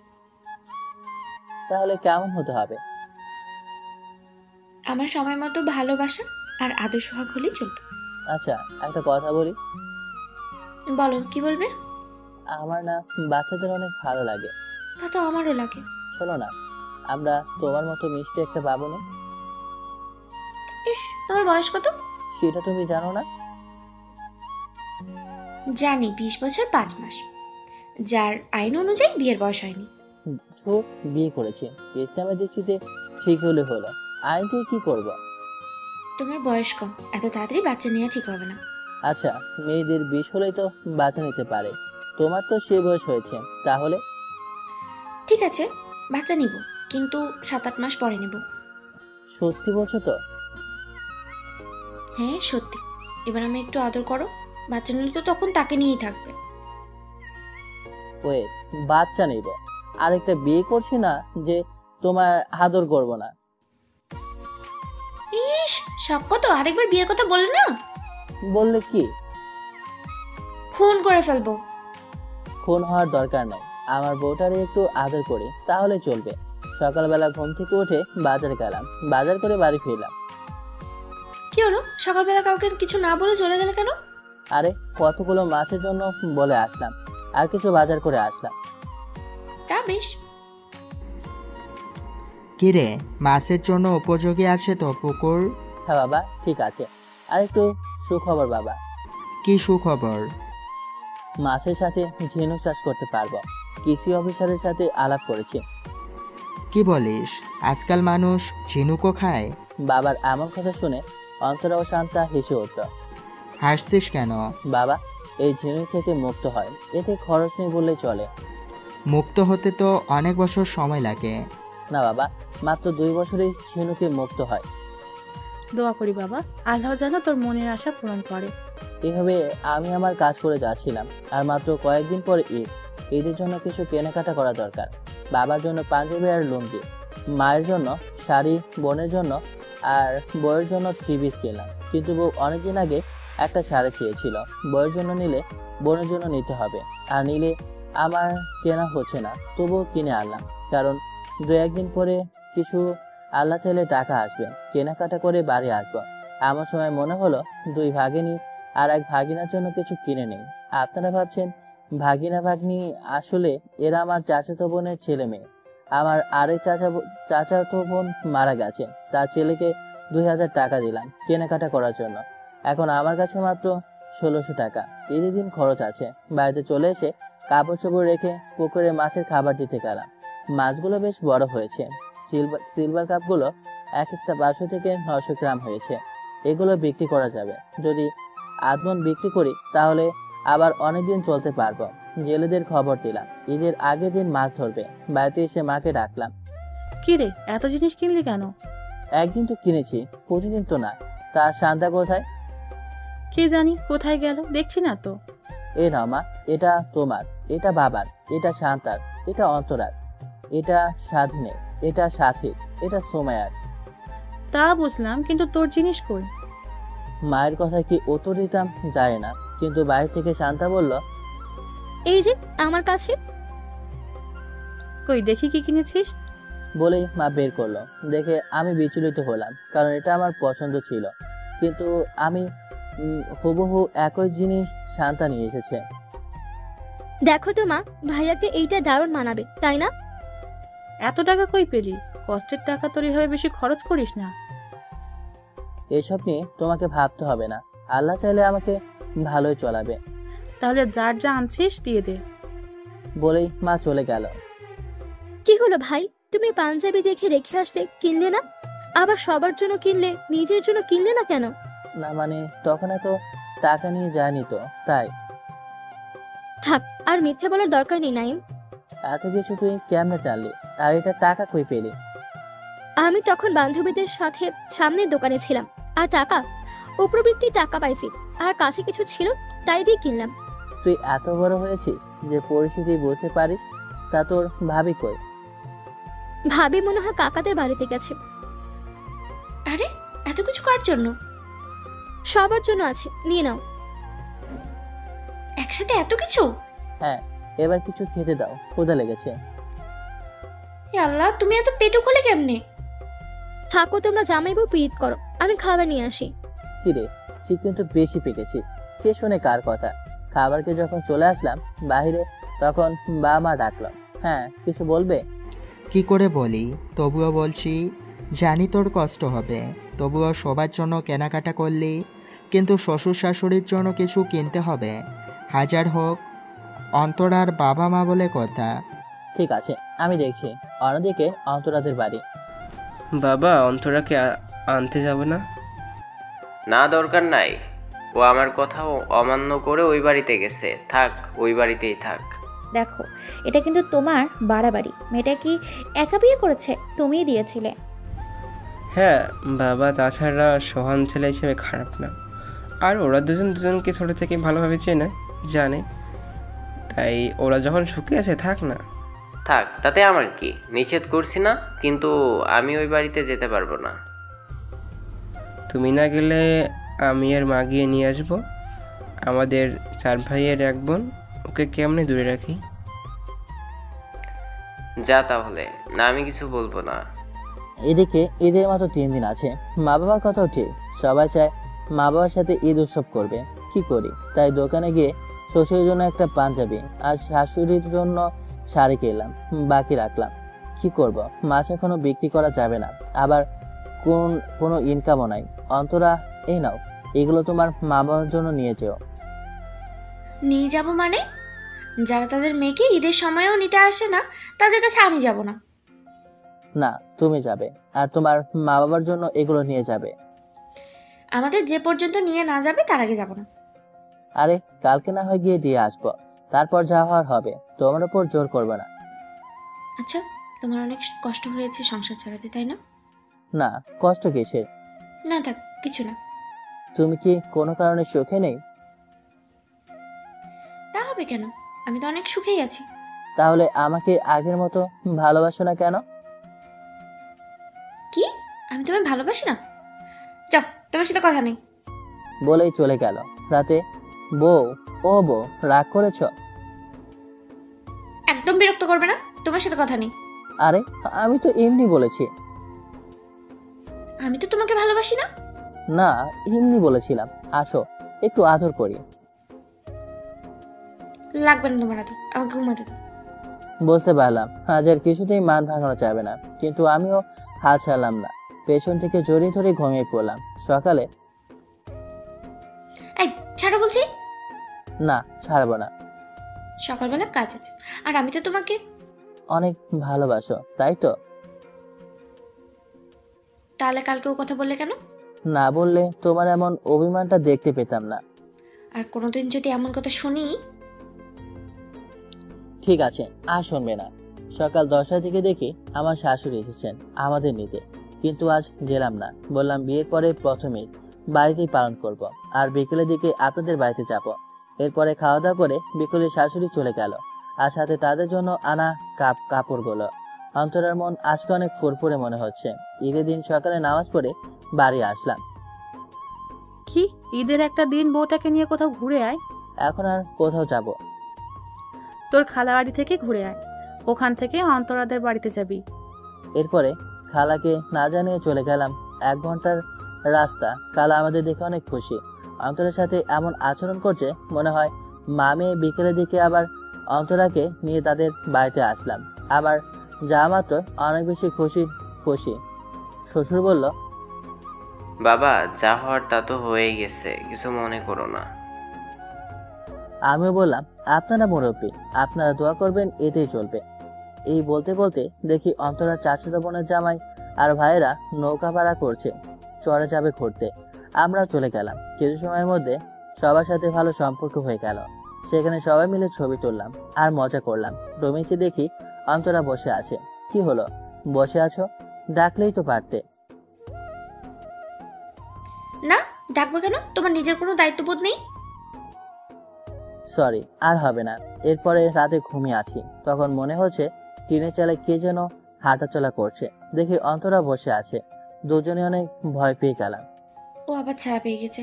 Speaker 1: তাহলে কেমন হতে হবে?
Speaker 5: আমার সময় মতো ভালোবাসা আর আদর সোহাগ হলেই চলবে।
Speaker 1: আচ্ছা, একটা কথা বলি।
Speaker 5: বলো, কি বলবে?
Speaker 1: আমার না বাচ্চাদের অনেক ভালো লাগে।
Speaker 5: তা তো আমারও লাগে।
Speaker 1: শোনো না, আমরা তোমার মতো মিষ্টি একটা পাবো না?
Speaker 5: ইস, তোমার বয়স কত?
Speaker 1: সেটা তুমি জানো না?
Speaker 5: জানি, 20 বছর 5 মাস, যার আইন অনুযায়ী বিয়ের বয়স হয়নি।
Speaker 1: ছোট বিয়ে করেছি, ইসলামের দৃষ্টিতে ঠিক হলে হলো, আইন দিয়ে কি করব?
Speaker 5: তোমার বয়স কম, এত তাড়াতাড়ি বাচ্চা নেওয়া ঠিক হবে না।
Speaker 1: আচ্ছা, মেয়েদের 20 হলেই তো বাচ্চা নিতে পারে, তোমার তো সে বয়স হয়েছে। তাহলে
Speaker 5: ঠিক আছে, বাচ্চা নিব, কিন্তু 7-8 মাস পরে নেব।
Speaker 1: সত্যি বলছো তো?
Speaker 5: হ্যাঁ সত্যি। এবার আমি একটু আদর করো, বাচ্চা নিলে তো তখন তাকে নিয়েই থাকবে।
Speaker 1: ওয়ে, বাচ্চা নেব, আরেকটা বিয়ে করছি না যে তোমার আদর করব না।
Speaker 5: ইস, শখ কত, আরেকবার বিয়ের কথা বললে না?
Speaker 1: বললে কি?
Speaker 5: খুন করে ফেলবো।
Speaker 1: খুন হওয়ার দরকার নাই, আমার বউটারে একটু আদর করি তাহলে চলবে। সকালবেলা ঘুম থেকে উঠে বাজারে গেলাম, বাজার করে বাড়ি ফিরলাম।
Speaker 5: কি হলো, সকালবেলা কাউকে কিছু না বলে চলে গেলে কেন?
Speaker 1: আরে কতগুলো মাছের জন্য বলে আসলাম, আর কিছু বাজার করে আসলাম।
Speaker 5: তা বেশ।
Speaker 3: কিরে, মাছের জন্য উপযোগী আছে তো পুকুর?
Speaker 1: হ্যাঁ বাবা, ঠিক আছে। আর একটু সুখবর বাবা।
Speaker 3: কি সুখবর?
Speaker 1: মাছের সাথে ঝিনুক চাষ করতে পারবো। কৃষি অফিসারের সাথে আলাপ করেছি।
Speaker 3: কি বলিস, আজকাল মানুষ ঝিনুকও খায়?
Speaker 1: বাবার এমন কথা শুনে অন্তরা ও শান্তা হেসে উঠল।
Speaker 3: হাসছিস কেন?
Speaker 1: বাবা, এই ঝিনুক থেকে মুক্ত হয়, এতে খরচ নেই বললেই চলে।
Speaker 3: মুক্ত হতে তো অনেক বছর সময় লাগে।
Speaker 1: না বাবা, মাত্র 2 বছরেই ঝিনুকে মুক্ত হয়।
Speaker 2: দোয়া করি বাবা, আল্লাহ যেন তোর মনের আশা পূরণ করে।
Speaker 1: এভাবে আমি আমার কাজ করে যাচ্ছিলাম, আর মাত্র কয়েকদিন পরে ঈদ। ঈদের জন্য কিছু কেনাকাটা করা দরকার। বাবার জন্য পাঞ্জাবি আর লুঙ্গি, মায়ের জন্য শাড়ি, বোনের জন্য আর বউয়ের জন্য 3 পিস কিনলাম। কিন্তু বউ অনেকদিন আগে একটা শাড়ি চেয়েছিল, বউয়ের জন্য নিলে বোনের জন্য নিতে হবে, আর নিলে আমার কেনা হচ্ছে না, তবুও কিনে আনলাম। কারণ 2-1 দিন পরে কিছু আল্লাহ চাইলে টাকা আসবে, কেনাকাটা করে বাড়ি আসবো। আমার সময় মনে হলো 2 ভাগিনী আর 1 ভাগিনার জন্য কিছু কিনে নেই। আপনারা ভাবছেন ভাগিনা ভাগ্নি, আসলে এরা আমার চাচাতো বোনের ছেলে মেয়ে। আমার আরেক চাচাতো বোন মারা গেছে, তার ছেলেকে 2000 টাকা দিলাম কেনাকাটা করার জন্য। এখন আমার কাছে মাত্র 1600 টাকা। ঈদের দিন খরচ আছে। বাড়িতে চলে এসে কাপড় চোপড় রেখে পুকুরে মাছের খাবার দিতে গেলাম। মাছগুলো বেশ বড় হয়েছে। সিলভার কাপগুলো এক একটা 500 থেকে 900 গ্রাম হয়েছে। এগুলো বিক্রি করা যাবে। যদি আধমন বিক্রি করি তাহলে আবার অনেকদিন চলতে পারবো। জেলেদের খবর দিলাম, ঈদের আগের দিন মাছ ধরবে। বাড়িতে এসে মাকে ডাকলাম।
Speaker 2: কি রে, এত জিনিস কিনলি কেন?
Speaker 1: একদিন তো কিনেছি, প্রতিদিন তো না। তা শান্তা কোথায়?
Speaker 2: কে জানি কোথায় গেল, দেখছি না তো।
Speaker 1: এ নাও মা, এটা তোমার, এটা বাবার, এটা শান্তার, এটা অন্তরার, এটা স্বাধীনের, এটা সাথীর, এটা সোমায়ার।
Speaker 2: তা বুঝলাম, কিন্তু তোর জিনিস কই?
Speaker 1: মায়ের কথা কি উত্তর দিতাম যায় না, কিন্তু বাইরে থেকে শান্তা বলল,
Speaker 10: এই যে আমার কাছে।
Speaker 2: কই দেখি কি কিনেছিস।
Speaker 1: বলেই মা বের করলো। দেখে আমি বিচলিত হলাম, কারণ এটা আমার পছন্দ ছিল, কিন্তু আমি হুবহু একই জিনিস শান্তা নিয়ে এসেছে।
Speaker 10: দেখো তো মা, ভাইয়াকে এইটা দারুণ মানাবে, তাই না?
Speaker 2: এত টাকা কই পেলি? কষ্টের টাকা তোর এভাবে বেশি খরচ করিস না।
Speaker 1: এসব নিয়ে তোমাকে ভাবতে হবে না, আল্লাহ চাইলে আমাকে ভালোই চলাবে।
Speaker 2: তাহলে যার যা আনছিস দিয়ে দে।
Speaker 1: বলেই মা চলে গেল।
Speaker 10: কি হলো ভাই, তুমি পাঞ্জাবি দেখে রেখে আসলে, কিনলে না? আবার সবার জন্য কিনলে, নিজের জন্য কিনলে না কেন?
Speaker 1: না মানে, তখন এত টাকা নিয়ে যায়নি তো, তাই।
Speaker 10: থাক, আর মিথ্যে বলার দরকার নেই নাইম।
Speaker 1: এত কিছু তুই কেমনে জানলি? আর এটা টাকা কই পেলি?
Speaker 10: আমি তখন বান্ধবীদের সাথে সামনের দোকানে ছিলাম, আর টাকা উপবৃত্তি টাকা পাইছি। আর কাছে কিছু ছিল তাই দিয়ে কিনলাম।
Speaker 1: তুই এত বড় হয়েছিস যে পরিস্থিতি বুঝতে পারিস, তা তোর ভাবি কই?
Speaker 10: ভাবি মনে হয় কাকাদের বাড়িতে গেছে।
Speaker 5: আরে এত কিছু কার জন্য?
Speaker 10: সবার জন্য আছে, নিয়ে নাও।
Speaker 5: একসাথে এত কিছু?
Speaker 1: হ্যাঁ, এবার কিছু খেতে দাও, ক্ষুধা লেগেছে।
Speaker 5: এ আল্লাহ, তুমি এত পেটু খোলে কেমনে?
Speaker 10: থাকো তোমরা, জামাই বউ পীড়িত করো, আমি খাবার নিয়ে আসি।
Speaker 1: কিরে, তুই কিন্তু বেশি পেকেছিস। কে শোনে কার কথা? খাবারকে যখন চলে আসলাম বাইরে, তখন বাবা মা ডাকলো। হ্যাঁ, কিছু বলবে?
Speaker 3: কি করে বলি, তবুও বলছি। জানি তোর কষ্ট হবে, তবুও সবার জন্য কেনাকাটা করলি, কিন্তু শ্বশুর শাশুড়ির জন্য কিছু কিনতে হবে, হাজার হোক। অন্তরার বাবা মা বলে কথা।
Speaker 1: ঠিক আছে, আমি দেখছি। অন্যদিকে অন্তরাদের বাড়ি।
Speaker 11: বাবা, অন্তরাকে আনতে যাবে না?
Speaker 4: না, দরকার নাই। ও আমার কথাও অমান্য করে ওই বাড়িতে গেছে। থাক, ওই বাড়িতেই থাক।
Speaker 13: দেখো, এটা কিন্তু তোমার বাড়াবাড়ি। মেয়েটা কি একা বিয়ে করেছে? তুমিই দিয়েছিলে।
Speaker 11: হ্যাঁ বাবা, তাছাড়া সোহান ছেলে হিসেবে খারাপ না। আর ওরা দুজনকে ছোট থেকে ভালোভাবে চেনে, জানে। তাই ওরা যখন সুখে আছে, থাক না।
Speaker 4: থাক, তাতে আমার কি? নিষেধ করছি না, কিন্তু আমি ওই বাড়িতে যেতে পারবো না।
Speaker 11: তুমি না গেলে আমি আর মা গিয়ে নিয়ে আসবো। আমাদের 4 ভাইয়ের 1 বোন, ওকে কেমনে দূরে রাখি?
Speaker 4: যা তাহলে, না আমি কিছু বলবো না।
Speaker 1: এদিকে ঈদের মাত্র 3 দিন আছে। মা বাবার কথাও ঠিক, সবাই চায় মা বাবার সাথে ঈদ উৎসব করবে। কি করি? তাই দোকানে গিয়ে শ্বশুরের জন্য একটা পাঞ্জাবি আর শাশুড়ির জন্য শাড়ি কিনলাম, বাকি রাখলাম। কি করব, মাছ এখনো বিক্রি করা যাবে না, আবার কোনো ইনকামও নাই। অন্তরা, এই নাও, এগুলো তোমার মা বাবার জন্য নিয়ে যেও।
Speaker 5: নিয়ে যাব মানে? যারা তাদের মেয়েকে ঈদের সময়ও নিতে আসে না, তাদের কাছে আমি যাব না।
Speaker 1: না, তুমি যাবে, আর তোমার মা বাবার জন্য এগুলো নিয়ে যাবে।
Speaker 5: আমাদের যে পর্যন্ত নিয়ে না যাবে তার আগে যাব না।
Speaker 1: আরে, কালকে না হয় গিয়ে দিয়ে আসবো, তারপর যা হওয়ার হবে। তোমার উপর জোর করবে না।
Speaker 5: আচ্ছা, তোমার অনেক কষ্ট হয়েছে সংসার চালাতে, তাই না?
Speaker 1: না, কষ্ট কিসের?
Speaker 5: না থাক, কিছু না।
Speaker 1: তুমি কি কোনো কারণে সুখে নেই?
Speaker 5: তা হবে কেন? আমি তো অনেক সুখেই আছি।
Speaker 1: তাহলে আমাকে আগের মতো ভালোবাসো না কেন?
Speaker 5: কি? আমি তোমায় ভালোবাসি না? যাও, তোমার সাথে কথা নেই।
Speaker 1: বলেই চলে গেল। রাতে বউ, ও বউ, রাগ করেছ?
Speaker 5: একদম বিরক্ত করবে না, তোমার সাথে কথা নেই।
Speaker 1: আরে, আমি তো এমনি বলেছি।
Speaker 5: আমি তো তোমাকে ভালোবাসি না।
Speaker 1: না, এমনি বলেছিলাম। আসো, একটু আদর করি।
Speaker 5: লাগবে না তোমার আদর, আমাকে ঘুমাতে দাও।
Speaker 1: বুঝতে পারলাম হাজার কিছুতেই মান ভাঙানো যাবে না, কিন্তু আমিও হাল ছাড়লাম না। পেছন থেকে জড়িয়ে ধরে ঘুমিয়ে পড়লাম। সকালে
Speaker 5: এই ছাড়ো বলছি।
Speaker 1: না, ছাড়বো না।
Speaker 5: সকালবেলা কাজ আছে, আর আমি তো তোমাকে
Speaker 1: অনেক ভালোবাসো, তাই তো?
Speaker 5: তাহলে কালকে ও কথা বললে কেন?
Speaker 1: না বললে তোমার এমন অভিমানটা দেখতে পেতাম না।
Speaker 5: আর কোনোদিন যদি এমন কথা শুনি।
Speaker 1: ঠিক আছে, আর শুনবে না। সকাল 10টার দিকে দেখি আমার শাশুড়ি এসেছেন আমাদের নিতে, কিন্তু আজ গেলাম না। বললাম বিয়ের পরে প্রথম ঈদ বাড়িতেই পালন করব, আর বিকেলের দিকে আপনাদের বাড়িতে যাব। এরপরে খাওয়া দাওয়া করে বিকেলে শাশুড়ি চলে গেল, আর সাথে তাদের জন্য আনা কাপড়গুলো। অন্তরার মন আজকে অনেক ফুরফুরে মনে হচ্ছে। ঈদের দিন সকালে নামাজ পড়ে বাড়ি আসলাম।
Speaker 2: কি ঈদের একটা দিন বউটাকে নিয়ে কোথাও ঘুরে আয়।
Speaker 1: এখন আর কোথাও যাব?
Speaker 2: তোর খালা বাড়ি থেকে ঘুরে আয়, ওখান থেকে অন্তরাদের বাড়িতে যাবি।
Speaker 1: এরপরে খালাকে না জানিয়ে চলে গেলাম। 1 ঘন্টার রাস্তা। খালা আমাদের দেখে অনেক খুশি। অন্তরের সাথে এমন আচরণ করছে মনে হয় মামে। বিকেলের দিকে আবার অন্তরাকে নিয়ে তাদের বাড়িতে আসলাম। আবার যা মাত্র অনেক বেশি খুশি। শ্বশুর বলল,
Speaker 4: বাবা, যা হওয়ার তা তো হয়েই গেছে, কিছু মনে করো না।
Speaker 1: আমিও বললাম, আপনারা মুরব্বী, আপনারা দোয়া করবেন, এতেই চলবে। এই বলতে বলতে দেখি অন্তরা চাচাতো বোনের জামাই আর ভাইয়েরা নৌকা ভাড়া করছে, চরে যাবে ঘুরতে। আমরা চলে গেলাম। কিছু সময়ের মধ্যে সবার সাথে ভালো সম্পর্ক হয়ে গেল। সেখানে সবাই মিলে ছবি তুললাম আর মজা করলাম। রমেশে দেখি অন্তরা বসে আছে। কি হলো, বসে আছো? ডাকলেই তো পারতে।
Speaker 5: না, ডাকবো কেন? তোমার নিজের কোনো দায়িত্ববোধ নেই?
Speaker 1: সরি, আর হবে না। এরপরে রাতে ঘুমিয়ে আছি, তখন মনে হচ্ছে টিনের চালে কে যেন হাঁটাচলা করছে। দেখি অন্তরা বসে আছে। দুজনে অনেক ভয় পেয়ে গেলাম।
Speaker 5: ও আবার ছাড়া পেয়ে গেছে।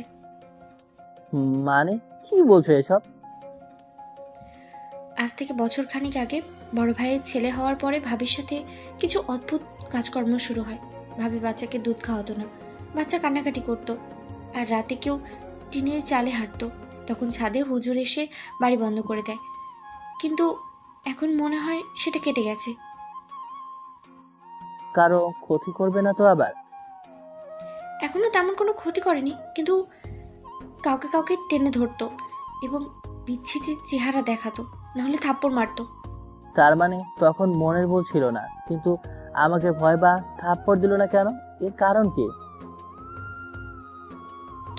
Speaker 1: মানে কি বলছো এসব?
Speaker 5: আজ থেকে বছর খানিক আগে বড় ভাইয়ের ছেলে হওয়ার পরে ভাবির সাথে কিছু অদ্ভুত কাজকর্ম শুরু হয়। ভাবি বাচ্চাকে দুধ খাওয়াতো না, বাচ্চা কান্নাকাটি করতো, আর রাতে কেউ টিনের চালে হাঁটতো। তখন ছাদে হুজুর এসে বাড়ি বন্ধ করে দেয়, কিন্তু এখন মনে হয় সেটা কেটে গেছে।
Speaker 1: কারো ক্ষতি করবে না তো আবার?
Speaker 5: এখনো তেমন কোনো ক্ষতি করেনি, কিন্তু কাউকে কাউকে টেনে ধরতো এবং বিচ্ছিতির চেহারা দেখাতো, নাহলে থাপ্পড় মারতো।
Speaker 1: তার মানে তখন মনের ভুল ছিল না, কিন্তু আমাকে ভয় বা থাপ্পড় দিল না কেন? এর কারণ কি?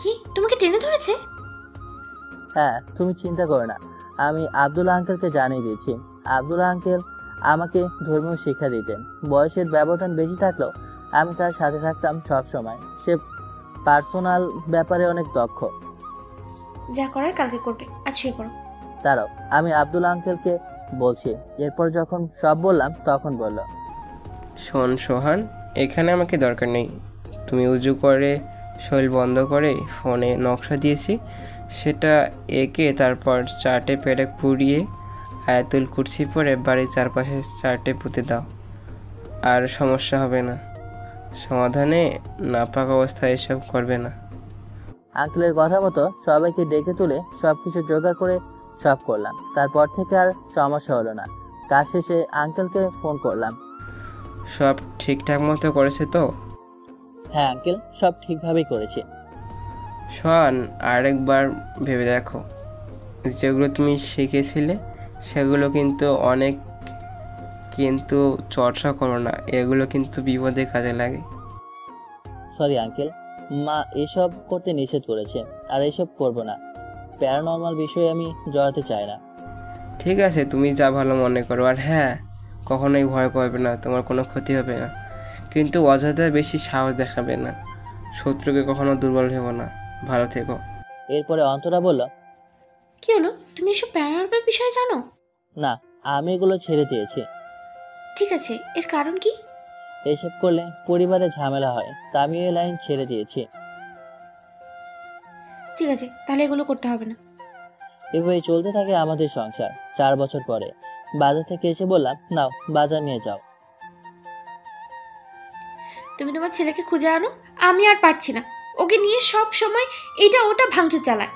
Speaker 5: কি তোমাকে টেনে ধরেছে?
Speaker 1: হ্যাঁ, তুমি চিন্তা করো না, আমি আব্দুল্লাহ আঙ্কেলকে জানিয়ে দিয়েছি। আব্দুল্লাহ আঙ্কেল আমাকে ধর্মীয় শিক্ষা দিতেন। বয়সের ব্যবধান বেশি থাকলেও আমি তার সাথে থাকতাম সব সময়। সে পার্সোনাল ব্যাপারে অনেক দক্ষ।
Speaker 5: যা করার কালকে করবে, আজ শুয়ে পড়ো।
Speaker 1: তারাও আমি আব্দুল্লাহ আঙ্কেলকে বলছি। এরপর যখন সব বললাম তখন বলল,
Speaker 11: শোন সোহান, এখানে আমাকে দরকার নেই। তুমি উজু করে শরীর বন্ধ করে ফোনে নকশা দিয়েছি, সেটা এঁকে তারপর 4টে পেরেক পুড়িয়ে আয়াতুল কুরসি পরে বাড়ির চারপাশে 4টে পুঁতে দাও, আর সমস্যা হবে না। সমাধানে নাপাক অবস্থায় এসব করবে না।
Speaker 1: আঙ্কেলের কথা মতো সবাইকে ডেকে তুলে সবকিছু জোগাড় করে সব করলাম। তারপর থেকে আর সমস্যা হলো না। কাজ শেষে আঙ্কেলকে ফোন করলাম।
Speaker 11: সব ঠিকঠাক মতো করেছে তো?
Speaker 1: হ্যাঁ আঙ্কেল, সব ঠিকভাবেই করেছে।
Speaker 11: শোন, আরেকবার ভেবে দেখো, যেগুলো তুমি শিখেছিলে সেগুলো কিন্তু অনেক, কিন্তু চর্চা করো না, এগুলো কিন্তু বিপদে কাজে লাগে।
Speaker 1: সরি আঙ্কেল, মা এসব করতে নিষেধ করেছে, আর এসব করব না। প্যারানর্মাল বিষয়ে আমি জড়াতে চাই না।
Speaker 11: ঠিক আছে, তুমি যা ভালো মনে করো। আর হ্যাঁ, কখনোই ভয় করবে না, তোমার কোনো ক্ষতি হবে না, কিন্তু অযথা বেশি সাহস দেখাবে না। শত্রুকে কখনো দুর্বল ভেবো না। ভালো থেকো।
Speaker 1: এরপরে অন্তরা বলল,
Speaker 5: কি হলো? তুমি এসব প্যারানর্মাল বিষয়ে জানো?
Speaker 1: না, আমি এগুলো ছেড়ে দিয়েছি।
Speaker 5: ঠিক আছে, এর কারণ কি?
Speaker 1: এসব করলে পরিবারে ঝামেলা হয়, তা আমি এই লাইন ছেড়ে দিয়েছি।
Speaker 5: ঠিক আছে, তাহলে এগুলো করতে হবে না।
Speaker 1: এভাবে চলতে থাকে আমাদের সংসার। 4 বছর পরে বাজার থেকে এসে বললাম, নাও বাজার নিয়ে যাও।
Speaker 5: তুমি তোমার ছেলেকে খুঁজে আনো, আমি আর পারছি না। ওকে নিয়ে সব সময় এটা ওটা ভাঙচুর চালায়।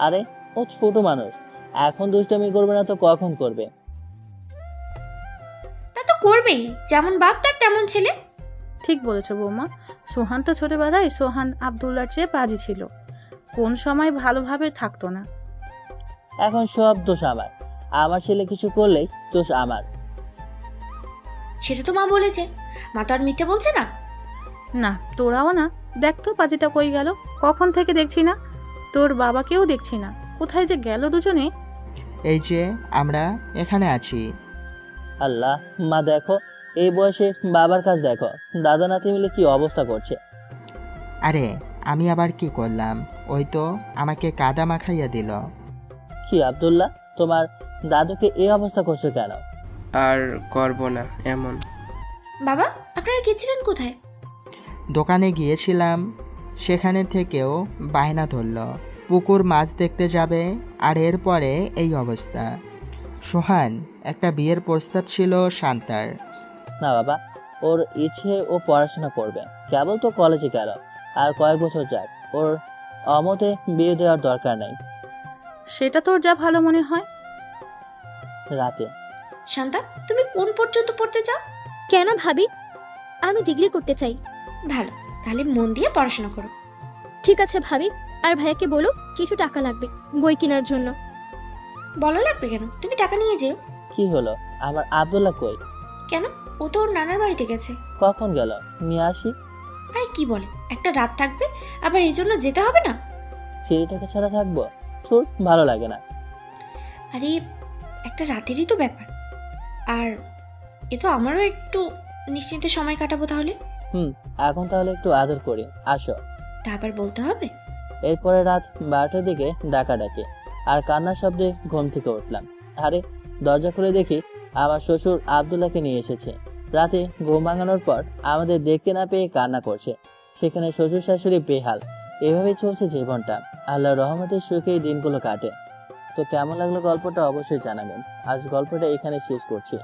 Speaker 1: আরে ও ছোট মানুষ, এখন দুষ্টামি করবে না তো কখন করবে?
Speaker 5: তা তো করবেই, যেমন বাপ তার তেমন ছেলে।
Speaker 2: ঠিক বলেছ বৌমা। সোহান তো ছোটবেলায় সোহান আব্দুল্লার চেয়ে বাজি ছিল, কোন সময় ভালোভাবে থাকতো না।
Speaker 1: এখন সব দোষ আমার। আমার ছেলে কিছু করলেই দোষ আমার।
Speaker 5: সেটা তো মা বলেছে, মা তো আর মিথ্যে বলছে না।
Speaker 2: না, তোরাও না। দেখ তো পাজিটা কই গেল, কখন থেকে দেখছি না। তোর বাবাকেও দেখছি না, কোথায় যে গেল দুজনে।
Speaker 3: এই যে আমরা এখানে আছি।
Speaker 1: আল্লাহ, মা দেখো, এই বয়সে বাবার কাজ দেখো, দাদা নাতি মিলে কি অবস্থা করছে।
Speaker 3: আরে আমি আবার কি করলাম? ওই তো আমাকে কাদা মাখাইয়া দিল।
Speaker 1: কি আব্দুল্লাহ, তোমার দাদুকে এই অবস্থা করছো কেন?
Speaker 11: আর করব না এমন।
Speaker 5: বাবা, আপনারা গেছিলেন কোথায়?
Speaker 3: দোকানে গিয়েছিলাম, সেখানে থেকেও বায়না ধরল পুকুর মাছ দেখতে যাবে, আর এরপরে এই অবস্থা। সোহান, একটা বিয়ের প্রস্তাব ছিল শান্তার।
Speaker 1: না বাবা, ওর ইচ্ছে ও পড়াশোনা করবে, কেবল তো কলেজে গেল, আর কয়েক বছর যাক। ওর অমতে বিয়ে দেওয়ার দরকার নেই।
Speaker 2: সেটা তোর যা ভালো মনে হয়।
Speaker 1: রাতে
Speaker 5: শান্তা, তুমি কোন পর্যন্ত পড়তে চাও?
Speaker 10: কেন ভাবি? আমি ডিগ্রি করতে চাই।
Speaker 5: ভালো, তাহলে মন দিয়ে পড়াশোনা করো।
Speaker 10: ঠিক আছে ভাবি, আর ভাইয়াকে বলো কিছু টাকা লাগবে বই কেনার জন্য।
Speaker 5: বলো লাগবে কেন, তুমি টাকা নিয়ে যেও।
Speaker 1: কি হলো? আমার আব্দুল্লাহ কই?
Speaker 5: কেন? ও তো ওর নানার বাড়িতে গেছে।
Speaker 1: কখন গেল? নিয়ে আসি।
Speaker 5: আরে কি বলে, একটা রাত থাকবে, আবার এই জন্য যেতে হবে না?
Speaker 1: ছেলেটাকে ছাড়া থাকবো? তোর ভালো লাগে না?
Speaker 5: আরে একটা রাতেরই তো ব্যাপার, আর এ তো আমারও একটু নিশ্চিন্তে সময় কাটাবো তাহলে।
Speaker 1: এখন তাহলে একটু আদর করি, আসো।
Speaker 5: তা আবার বলতে হবে?
Speaker 1: এরপরে রাত 12টার দিকে ডাকাডাকি আর কান্নার শব্দে ঘুম থেকে উঠলাম। আরে দরজা খুলে দেখি আমার শ্বশুর আব্দুল্লাহকে নিয়ে এসেছে। রাতে ঘুম ভাঙানোর পর আমাদের দেখতে না পেয়ে কান্না করছে। সেখানে শ্বশুর শাশুড়ি বেহাল। এভাবেই চলছে জীবনটা। আল্লাহর রহমতের সুখে এই দিনগুলো কাটে। তো কেমন লাগলো গল্পটা অবশ্যই জানাবেন। আজ গল্পটা এখানে শেষ করছি।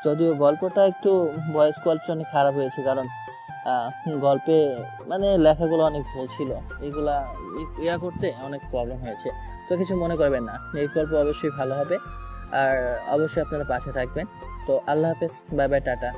Speaker 1: যদিও গল্পটা একটু ভয়েস কোয়ালিটি অনেক খারাপ হয়েছে, কারণ গল্পে মানে লেখাগুলো অনেক ভুল ছিল। এগুলা ইয়া করতে অনেক প্রবলেম হয়েছে। তো কিছু মনে করবেন না, এই গল্প অবশ্যই ভালো হবে। আর অবশ্যই আপনারা পাশে থাকবেন। তো আল্লাহ হাফেজ, বাই বাই, টাটা।